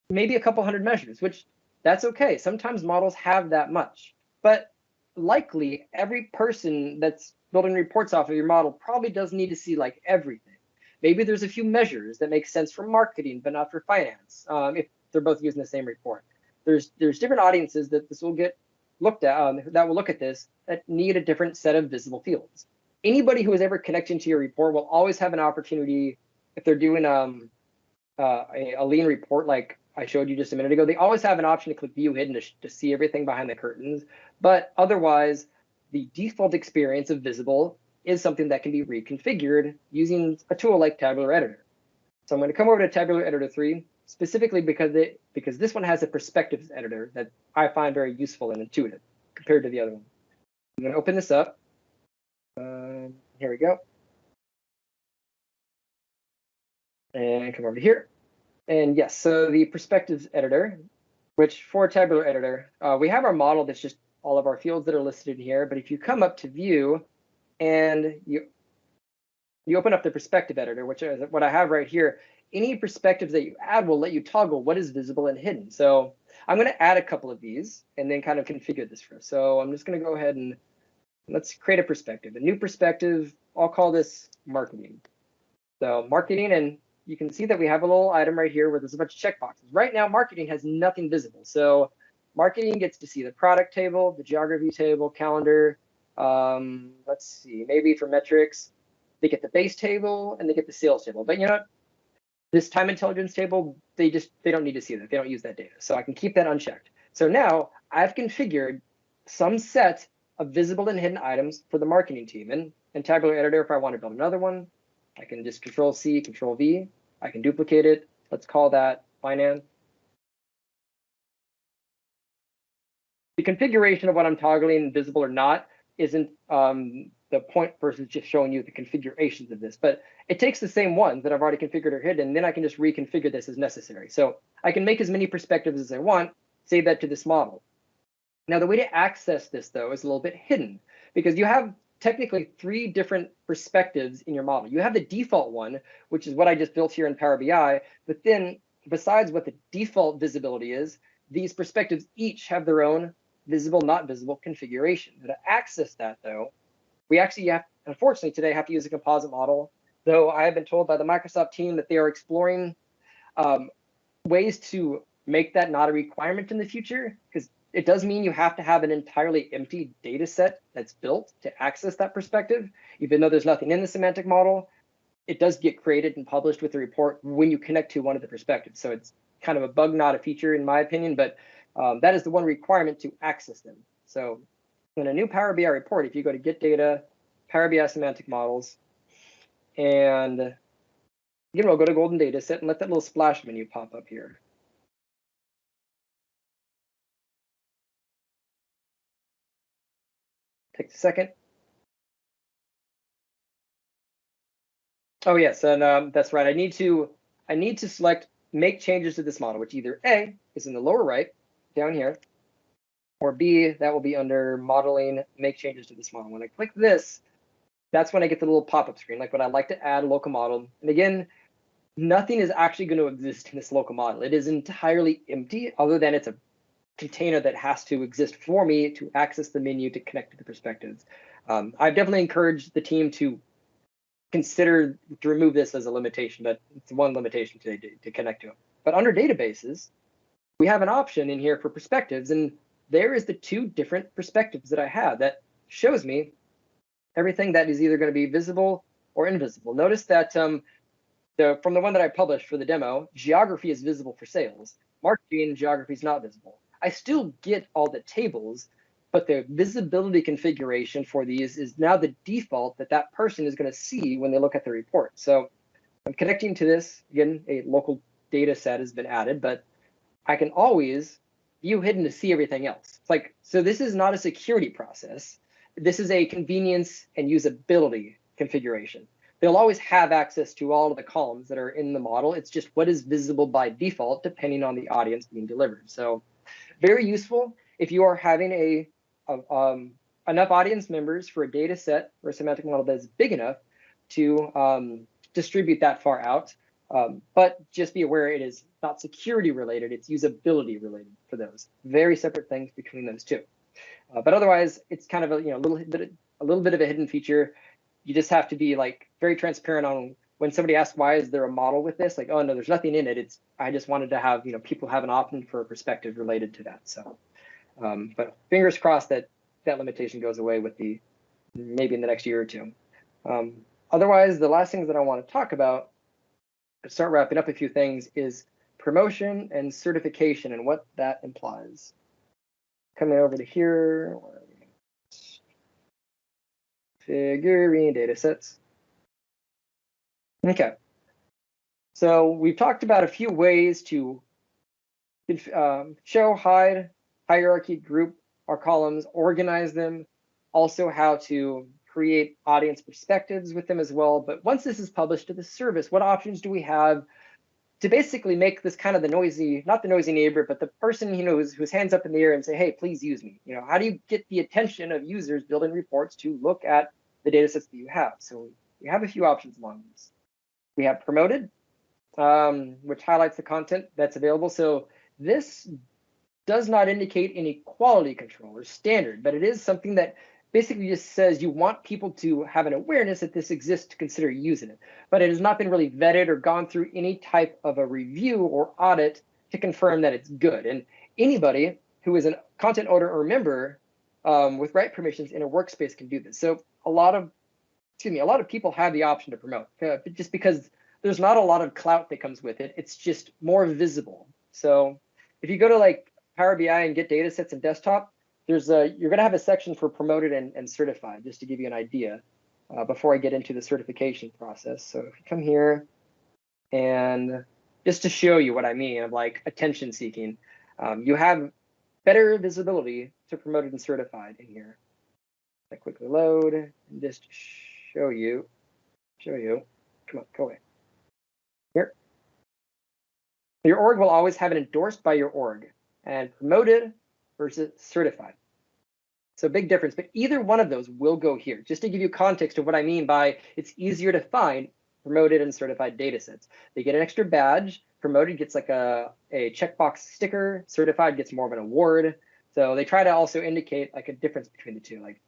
maybe a couple hundred measures, which that's okay. Sometimes models have that much, but likely every person that's building reports off of your model probably doesn't need to see like everything. Maybe there's a few measures that make sense for marketing, but not for finance, if they're both using the same report. There's different audiences that this will get looked at, that will look at this, that need a different set of visible fields. Anybody who is ever connecting to your report will always have an opportunity, if they're doing a lean report like I showed you just a minute ago, they always have an option to click view hidden to see everything behind the curtains. But otherwise, the default experience of visible is something that can be reconfigured using a tool like Tabular Editor. So I'm going to come over to Tabular Editor 3, specifically because this one has a perspectives editor that I find very useful and intuitive compared to the other one. I'm going to open this up. Here we go. And come over to here. And yes, so the perspectives editor, which for tabular editor, we have our model that's just all of our fields that are listed in here. But if you come up to view and you open up the perspective editor, which is what I have right here, any perspectives that you add will let you toggle what is visible and hidden. So I'm going to add a couple of these and then kind of configure this for us. So I'm just going to go ahead and let's create a perspective, a new perspective. I'll call this marketing. So marketing, and you can see that we have a little item right here where there's a bunch of checkboxes. Right now, marketing has nothing visible. So marketing gets to see the product table, the geography table, calendar. Let's see, maybe for metrics, they get the base table and they get the sales table. But you know what? This time intelligence table, they don't need to see that. They don't use that data. So I can keep that unchecked. So now I've configured some set of visible and hidden items for the marketing team. And in Tabular Editor, if I want to build another one, I can just Control-C, Control-V. I can duplicate it. Let's call that finance. The configuration of what I'm toggling, visible or not, isn't the point versus just showing you the configurations of this. But it takes the same ones that I've already configured or hidden, and then I can just reconfigure this as necessary. So I can make as many perspectives as I want, save that to this model. Now, the way to access this, though, is a little bit hidden, because you have technically 3 different perspectives in your model. You have the default one, which is what I just built here in Power BI, but then besides what the default visibility is, these perspectives each have their own visible, not visible configuration. Now, to access that, though, we actually unfortunately today have to use a composite model, though I have been told by the Microsoft team that they are exploring ways to make that not a requirement in the future, because it does mean you have to have an entirely empty data set that's built to access that perspective. Even though there's nothing in the semantic model, it does get created and published with the report when you connect to one of the perspectives. So it's kind of a bug, not a feature in my opinion, but that is the one requirement to access them. So in a new Power BI report, if you go to Get Data, Power BI Semantic Models, and we'll go to Golden Data Set and let that little splash menu pop up here. Takes a second. Oh yes, and that's right. I need to select make changes to this model, which either A is in the lower right down here, or B, that will be under modeling, make changes to this model. When I click this, that's when I get the little pop-up screen, like when I like to add a local model. And again, nothing is actually going to exist in this local model. It is entirely empty, other than it's a container that has to exist for me to access the menu to connect to the perspectives. I've definitely encouraged the team to consider to remove this as a limitation, but it's one limitation today to connect to it. But under databases, we have an option in here for perspectives, and there is the 2 different perspectives that I have that shows me everything that is either going to be visible or invisible. Notice that from the one that I published for the demo, geography is visible for sales. Marketing geography is not visible. I still get all the tables, but the visibility configuration for these is now the default that that person is going to see when they look at the report. So I'm connecting to this. Again, a local data set has been added, but I can always view hidden to see everything else. It's like, so this is not a security process. This is a convenience and usability configuration. They'll always have access to all of the columns that are in the model. It's just what is visible by default, depending on the audience being delivered. So very useful if you are having enough audience members for a data set or a semantic model that is big enough to distribute that far out. But just be aware it is not security related, it's usability related for those. Very separate things between those two. But otherwise, it's kind of a little bit of a hidden feature. You just have to be like very transparent on when somebody asks why is there a model with this, like, oh no, there's nothing in it. I just wanted to have people have an option for a perspective related to that. So but fingers crossed that that limitation goes away with maybe in the next year or two. Otherwise, the last things that I want to talk about, to start wrapping up a few things, is promotion and certification and what that implies. Coming over to here, figurine datasets. Okay, so we've talked about a few ways to show, hide, hierarchy, group our columns, organize them, also how to create audience perspectives with them as well. But once this is published to the service, what options do we have to basically make this kind of the noisy, not the noisy neighbor, but the person whose hands up in the air and say, hey, please use me. How do you get the attention of users building reports to look at the data sets that you have? So we have a few options along these. We have promoted, which highlights the content that's available. So this does not indicate any quality control or standard, but it is something that basically just says you want people to have an awareness that this exists to consider using it. But it has not been really vetted or gone through any type of a review or audit to confirm that it's good. And anybody who is a content owner or member with right permissions in a workspace can do this. So a lot of people have the option to promote, just because there's not a lot of clout that comes with it. It's just more visible. So if you go to like Power BI and get data sets in desktop, you're going to have a section for promoted and certified, just to give you an idea before I get into the certification process. So if you come here, and just to show you what I mean of like attention seeking, you have better visibility to promoted and certified in here. I quickly load and just show you. Come on, go away. Here. Your org will always have it endorsed by your org, and promoted versus certified. So big difference, but either one of those will go here. Just to give you context of what I mean by it's easier to find promoted and certified data sets. They get an extra badge. Promoted gets like a checkbox sticker. Certified gets more of an award. So they try to also indicate like a difference between the two. Like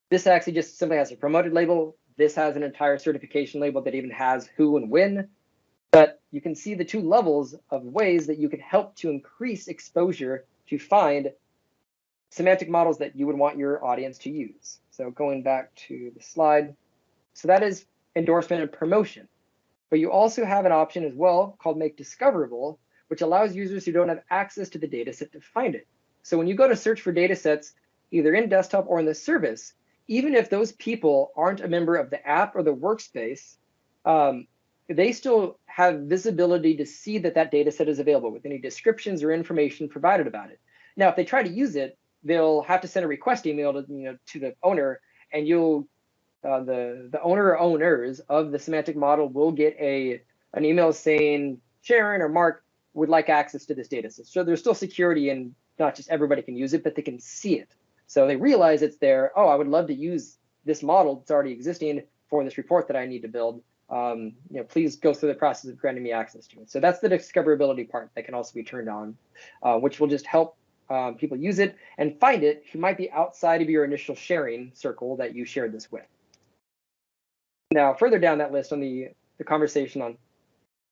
this actually just simply has a promoted label. This has an entire certification label that even has who and when. But you can see the two levels of ways that you can help to increase exposure to find semantic models that you would want your audience to use. So going back to the slide. So that is endorsement and promotion. But you also have an option as well called Make Discoverable, which allows users who don't have access to the data set to find it. So when you go to search for data sets, either in desktop or in the service, even if those people aren't a member of the app or the workspace, they still have visibility to see that that data set is available with any descriptions or information provided about it. Now, if they try to use it, they'll have to send a request email to the owner, and the owner or owners of the semantic model will get an email saying Sharon or Mark would like access to this data set. So there's still security, and not just everybody can use it, but they can see it. So they realize it's there. Oh, I would love to use this model that's already existing for this report that I need to build. Please go through the process of granting me access to it. So that's the discoverability part that can also be turned on, which will just help people use it and find it who might be outside of your initial sharing circle that you shared this with. Now, further down that list on the conversation on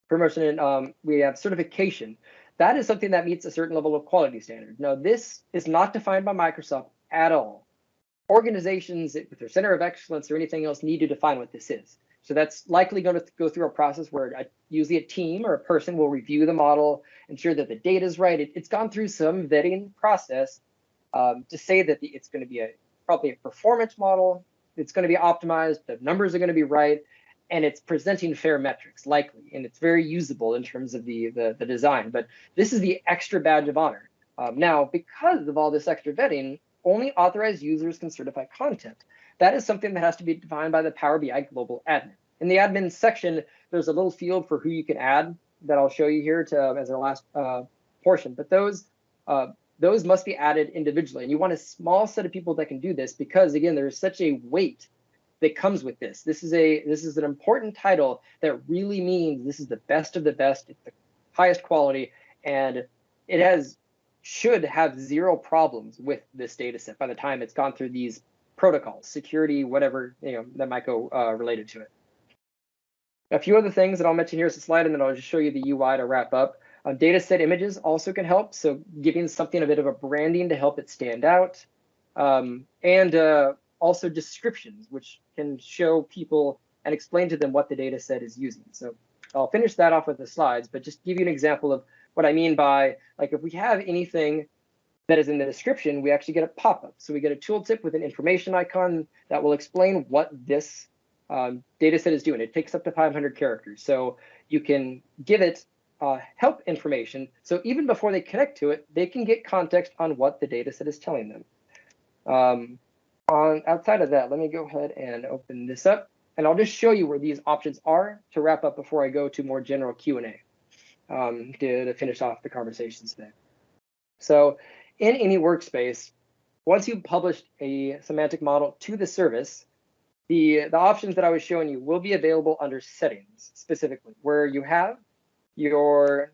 promotion, we have certification. That is something that meets a certain level of quality standard. Now, this is not defined by Microsoft at all. Organizations with their center of excellence or anything else need to define what this is. So that's likely going to go through a process where usually a team or a person will review the model, ensure that the data is right. It's gone through some vetting process to say that it's going to be probably a performance model. It's going to be optimized. The numbers are going to be right, and it's presenting fair metrics likely, and it's very usable in terms of the design. But this is the extra badge of honor. Now, because of all this extra vetting, only authorized users can certify content. That is something that has to be defined by the Power BI global admin. In the admin section, there's a little field for who you can add that I'll show you here as our last portion. But those must be added individually. And you want a small set of people that can do this because, again, there's such a weight that comes with this. This is an important title that really means this is the best of the best. It's the highest quality, and it should have zero problems with this data set by the time it's gone through these protocols, security, whatever that might go related to it. A few other things that I'll mention here is a slide, and then I'll just show you the UI to wrap up. Data set images also can help, so giving something a bit of a branding to help it stand out, and also descriptions, which can show people and explain to them what the data set is using. So I'll finish that off with the slides, but just give you an example of what I mean by, like, if we have anything that is in the description, we actually get a pop-up. So we get a tooltip with an information icon that will explain what this data set is doing. It takes up to 500 characters. So you can give it help information. So even before they connect to it, they can get context on what the data set is telling them. Outside of that, let me go ahead and open this up, and I'll just show you where these options are to wrap up before I go to more general Q&A to finish off the conversations today. So in any workspace, once you've published a semantic model to the service, the options that I was showing you will be available under settings specifically, where you have your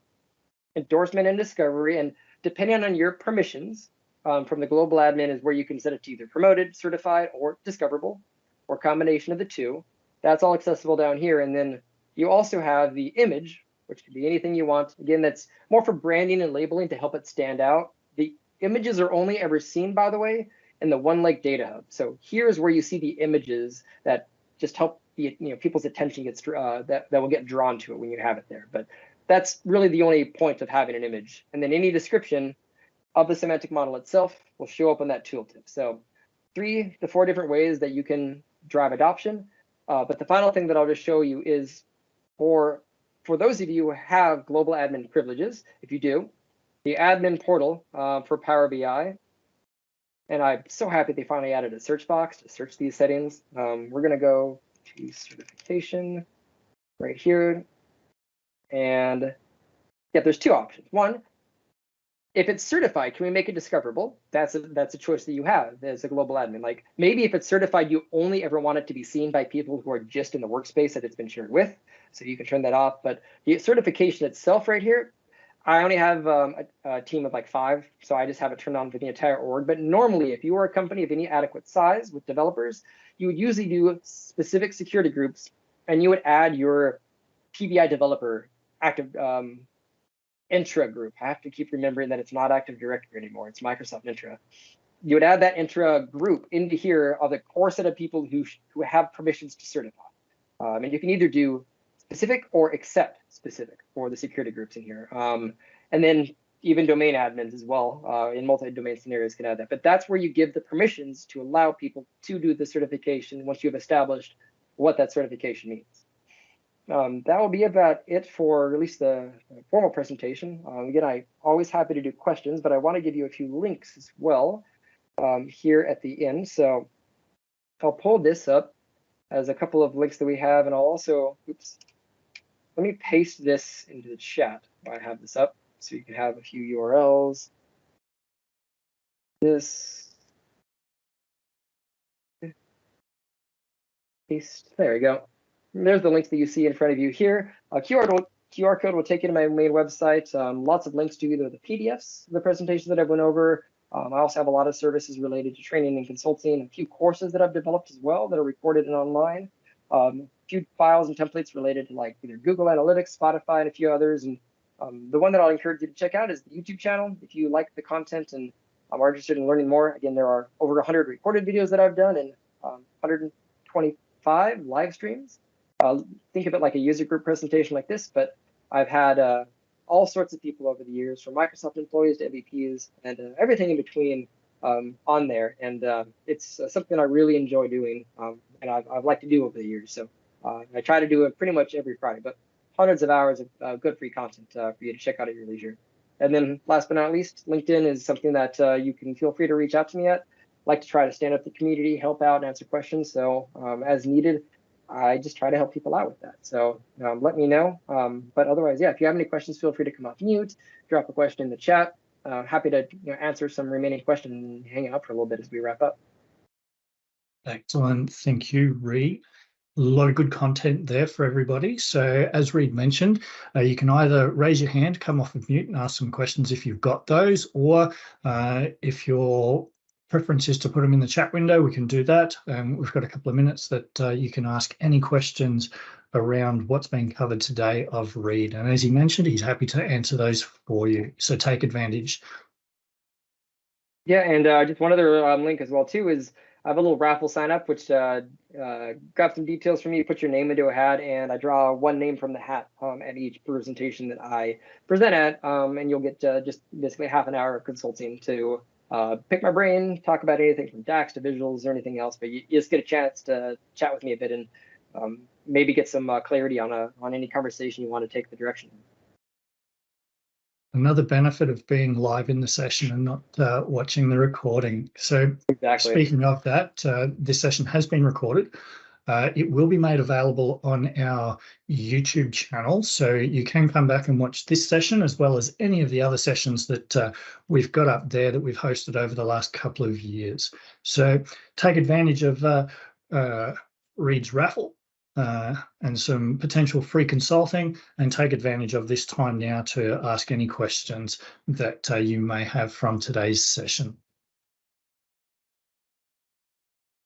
endorsement and discovery, and depending on your permissions, from the global admin is where you can set it to either promoted, certified, or discoverable, or combination of the two. That's all accessible down here. And then you also have the image, which can be anything you want. Again, that's more for branding and labeling to help it stand out. The images are only ever seen, by the way, in the One Lake Data Hub. So here's where you see the images that just help people's attention gets that will get drawn to it when you have it there. But that's really the only point of having an image. And then any description of the semantic model itself will show up on that tooltip. So 3 to 4 different ways that you can drive adoption. But the final thing that I'll just show you is for those of you who have global admin privileges, if you do, the admin portal for Power BI. And I'm so happy they finally added a search box to search these settings. We're going to go to certification right here. And yeah, there's 2 options. One, if it's certified, can we make it discoverable? That's a choice that you have as a global admin. Like maybe if it's certified, you only ever want it to be seen by people who are just in the workspace that it's been shared with. So you can turn that off. But the certification itself right here, I only have a team of like 5, so I just have it turned on for the entire org. But normally, if you were a company of any adequate size with developers, you would usually do specific security groups, and you would add your PBI developer active intra group. I have to keep remembering that it's not Active Directory anymore. It's Microsoft Intra. You would add that intra group into here of the core set of people who have permissions to certify. And you can either do specific or accept specific for the security groups in here. And then even domain admins as well in multi-domain scenarios can add that. But that's where you give the permissions to allow people to do the certification once you've established what that certification means. That will be about it for at least the formal presentation. Again, I'm always happy to do questions, but I want to give you a few links as well here at the end. So I'll pull this up as a couple of links that we have, and I'll also, let me paste this into the chat while I have this up so you can have a few URLs. Paste, there we go. There's the links that you see in front of you here. QR code will take you to my main website. Lots of links to either the PDFs, the presentations that I went over. I also have a lot of services related to training and consulting, a few courses that I've developed as well that are recorded and online. A few files and templates related to like either Google Analytics, Spotify, and a few others. And the one that I'll encourage you to check out is the YouTube channel. If you like the content and are interested in learning more, again, there are over 100 recorded videos that I've done and 125 live streams. think of it like a user group presentation like this, but I've had all sorts of people over the years, from Microsoft employees to MVPs and everything in between on there. And it's something I really enjoy doing, and I've liked to do over the years. So I try to do it pretty much every Friday, but hundreds of hours of good free content for you to check out at your leisure. And then last but not least, LinkedIn is something that you can feel free to reach out to me at. Like to try to stand up the community, help out, and answer questions. So as needed, I just try to help people out with that. So let me know. But otherwise, yeah, if you have any questions, feel free to come off mute, drop a question in the chat. Happy to answer some remaining questions and hang out for a little bit as we wrap up. Excellent. Thank you, Reed. A lot of good content there for everybody. So as Reed mentioned, you can either raise your hand, come off of mute and ask some questions if you've got those, or if your preference is to put them in the chat window, we can do that. We've got a couple of minutes that you can ask any questions around what's been covered today of Reed. And as he mentioned, he's happy to answer those for you. So take advantage. Yeah, and just one other link as well too is I have a little raffle sign up, which grab some details from you, put your name into a hat, and I draw one name from the hat at each presentation that I present at, and you'll get just basically half an hour of consulting to pick my brain, talk about anything from DAX to visuals or anything else, but you just get a chance to chat with me a bit and maybe get some clarity on any conversation you want to take the direction. Another benefit of being live in the session and not watching the recording. So exactly. Speaking of that, this session has been recorded. It will be made available on our YouTube channel, so you can come back and watch this session as well as any of the other sessions that we've got up there that we've hosted over the last couple of years. So take advantage of Reed's raffle and some potential free consulting, and take advantage of this time now to ask any questions that you may have from today's session.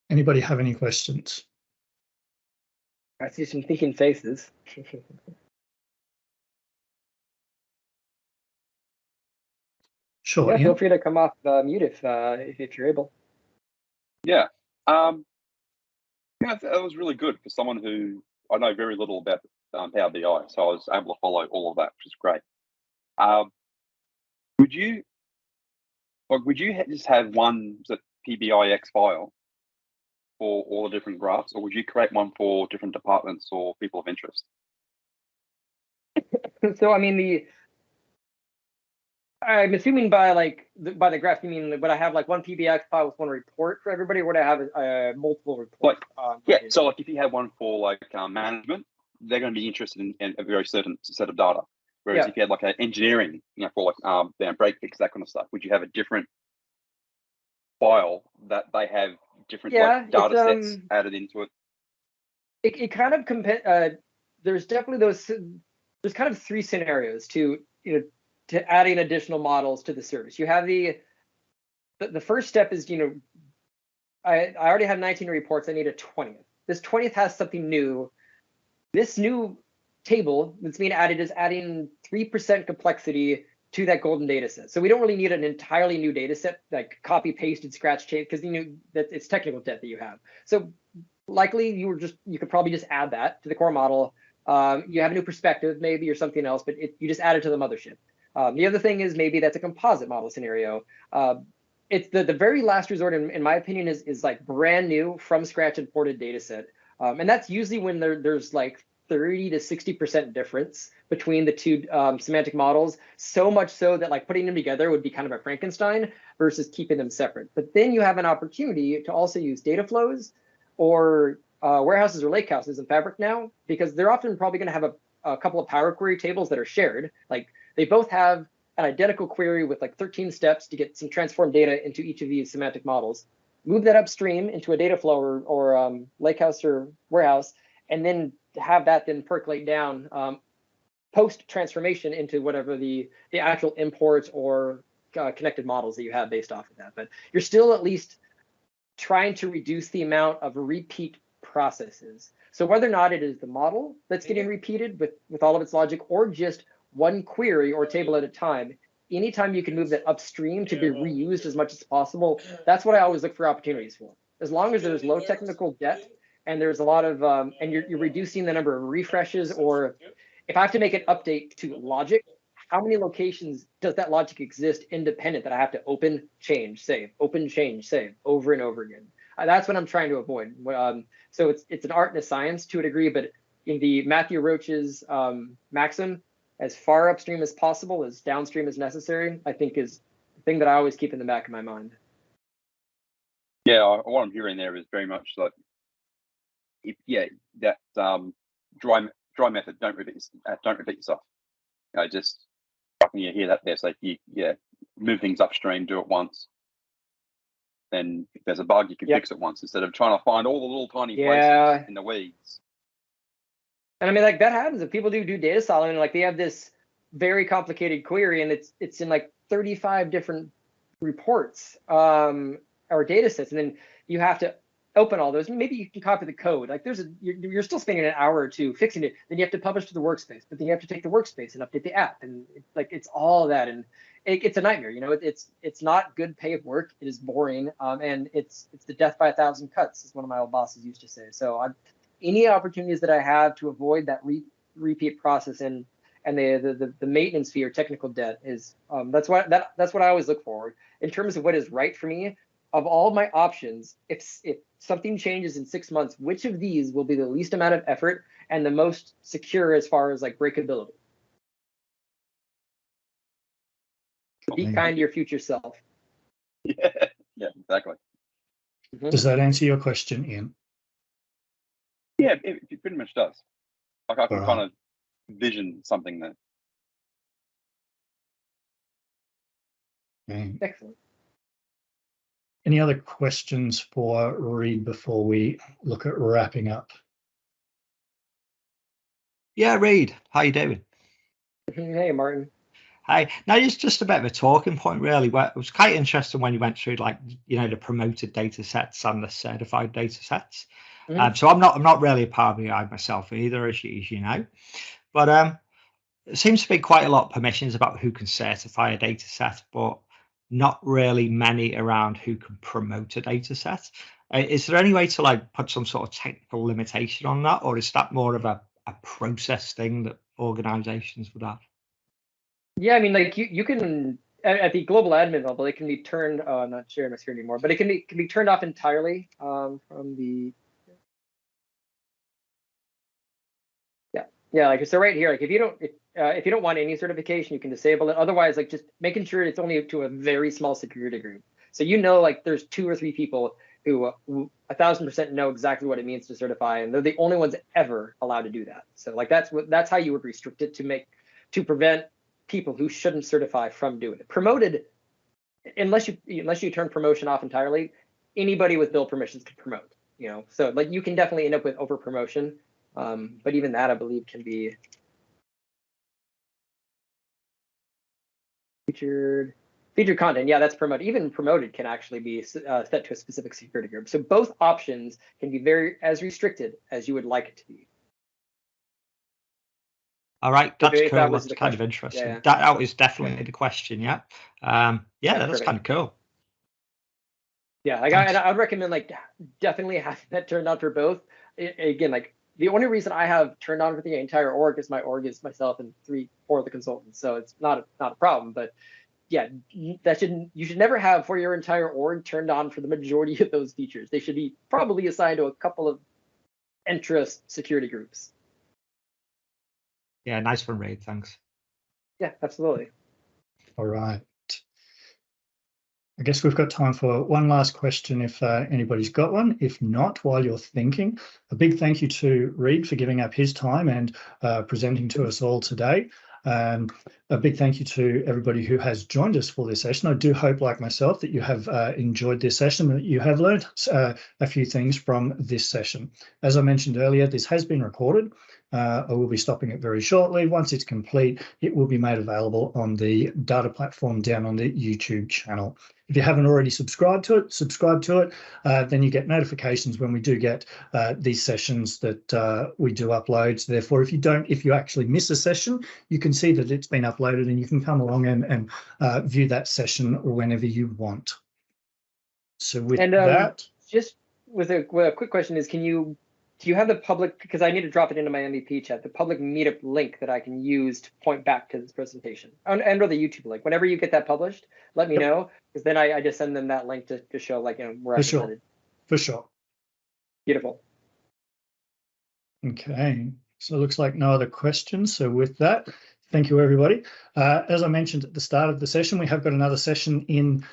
Anybody have any questions? I see some thinking faces. Sure. Yeah, feel free to come off mute if you're able. Yeah. Yeah, that was really good for someone who I know very little about Power BI, so I was able to follow all of that, which is great. Would you just have one PBIX file for all the different graphs, or would you create one for different departments or people of interest? So I mean, I'm assuming by the graph you mean would I have like one PBX file with one report for everybody, or would I have multiple reports? Yeah, so like if you had one for like management, they're going to be interested in a very certain set of data. Whereas if you had like an engineering, for like break fix, that kind of stuff, would you have a different file that they have different data sets added into it? It kind of there's definitely there's kind of three scenarios to adding additional models to the service. You have the first step is I already have 19 reports. I need a 20th. This 20th has something new. This new table that's being added is adding 3% complexity to that golden data set. So we don't really need an entirely new data set, like copy pasted scratch change, because that it's technical debt that you have. So likely you could probably just add that to the core model. You have a new perspective maybe or something else, but you just add it to the mothership. The other thing is maybe that's a composite model scenario. It's the very last resort, in my opinion, is like brand new from scratch imported data set. And that's usually when there's like 30 to 60% difference between the two semantic models, so much so that like putting them together would be kind of a Frankenstein versus keeping them separate. But then you have an opportunity to also use data flows or warehouses or lakehouses in Fabric now, because they're often probably going to have a couple of Power Query tables that are shared. Like they both have an identical query with like 13 steps to get some transformed data into each of these semantic models. Move that upstream into a data flow or lakehouse or warehouse, and then have that then percolate down post transformation into whatever the actual imports or connected models that you have based off of that. But you're still at least trying to reduce the amount of repeat processes. So whether or not it is the model that's getting repeated with all of its logic, or just one query or table at a time, anytime you can move that upstream to be reused as much as possible, that's what I always look for opportunities for. As long as there's low technical debt and there's a lot of and you're reducing the number of refreshes, or if I have to make an update to logic, how many locations does that logic exist independent that I have to open, change, save, open, change, save over and over again? That's what I'm trying to avoid. So it's an art and a science to a degree, but in the Matthew Roach's maxim, as far upstream as possible, as downstream as necessary, I think is the thing that I always keep in the back of my mind. Yeah, what I'm hearing there is very much like, that dry method. Don't repeat yourself. Just you hear that there. So move things upstream, do it once. Then if there's a bug, you can fix it once instead of trying to find all the little tiny places in the weeds. And I mean, like that happens if people do data siloing. Like they have this very complicated query, and it's in like 35 different reports or data sets, and then you have to open all those. Maybe you can copy the code. Like you're still spending an hour or two fixing it. Then you have to publish to the workspace, but then you have to take the workspace and update the app, and it's all that, and it's a nightmare. It's not good paid work. It is boring, and it's the death by 1,000 cuts, as one of my old bosses used to say. So any opportunities that I have to avoid that repeat process and the maintenance fee or technical debt is that's what I always look for in terms of what is right for me. Of all my options, if something changes in 6 months, which of these will be the least amount of effort and the most secure as far as like breakability? Be kind to your future self. Yeah, exactly. Does that answer your question, Ian? Yeah, it pretty much does. Like I can kind of vision something there. Okay. Excellent. Any other questions for Reid before we look at wrapping up? Yeah, Reid, how you doing? Hey, Martin. Hi. Now, it's just a bit of a talking point, really. Where it was quite interesting when you went through, like, the promoted data sets and the certified data sets. So I'm not really a Power BI myself either, as you know. But it seems to be quite a lot of permissions about who can certify a data set, but not really many around who can promote a data set. Is there any way to like put some sort of technical limitation on that, or is that more of a process thing that organizations would have? Yeah, I mean, like you can at the global admin level, it can be turned. I'm not sharing my screen anymore, but it can be turned off entirely from the. Yeah. Like so, right here, like if you don't want any certification, you can disable it. Otherwise, like just making sure it's only to a very small security group. So like there's 2 or 3 people who 1,000% know exactly what it means to certify, and they're the only ones ever allowed to do that. So like that's how you would restrict it to prevent people who shouldn't certify from doing it. Promoted, unless you turn promotion off entirely, anybody with build permissions can promote. So like you can definitely end up with over promotion, but even that I believe can be featured content. Yeah, that's promoted. Even promoted can actually be set to a specific security group. So both options can be as restricted as you would like it to be. All right, that's cool. That was That's kind of interesting. Yeah. That was definitely the question. Yeah. That's kind of cool. Yeah, like I would recommend like definitely having that turned on for both. Again, like the only reason I have turned on for the entire org is my org is myself and 3-4 of the consultants, so it's not a problem. But yeah, you should never have for your entire org turned on for the majority of those features. They should be probably assigned to a couple of interest security groups. Yeah, nice one, Reid. Thanks. Yeah, absolutely. All right. I guess we've got time for one last question if anybody's got one. If not, while you're thinking, a big thank you to Reid for giving up his time and presenting to us all today. A big thank you to everybody who has joined us for this session. I do hope, like myself, that you have enjoyed this session, that you have learned a few things from this session. As I mentioned earlier, this has been recorded. I will be stopping it very shortly. Once it's complete, it will be made available on the Data Platform Downunder YouTube channel. If you haven't already subscribe to it. Then you get notifications when we do get these sessions that we do upload. So therefore, if you actually miss a session, you can see that it's been uploaded and you can come along and view that session whenever you want. So with that, just with a quick question is, can you do you have the public, because I need to drop it into my MVP chat, the public meetup link that I can use to point back to this presentation, and or the YouTube link. Whenever you get that published, let me know, because then I just send them that link to show, like, where I presented. For sure. Beautiful. Okay, so it looks like no other questions. So with that, thank you, everybody. As I mentioned at the start of the session, we have got another session in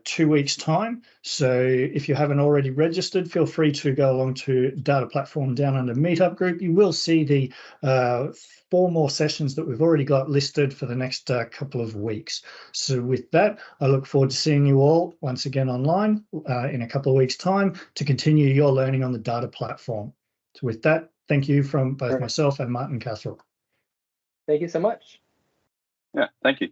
2 weeks' time. So if you haven't already registered, feel free to go along to Data Platform Downunder Meetup group. You will see the 4 more sessions that we've already got listed for the next couple of weeks. So with that, I look forward to seeing you all once again online in a couple of weeks' time to continue your learning on the data platform. So with that, thank you from both myself and Martin Castle. Thank you so much. Yeah, thank you.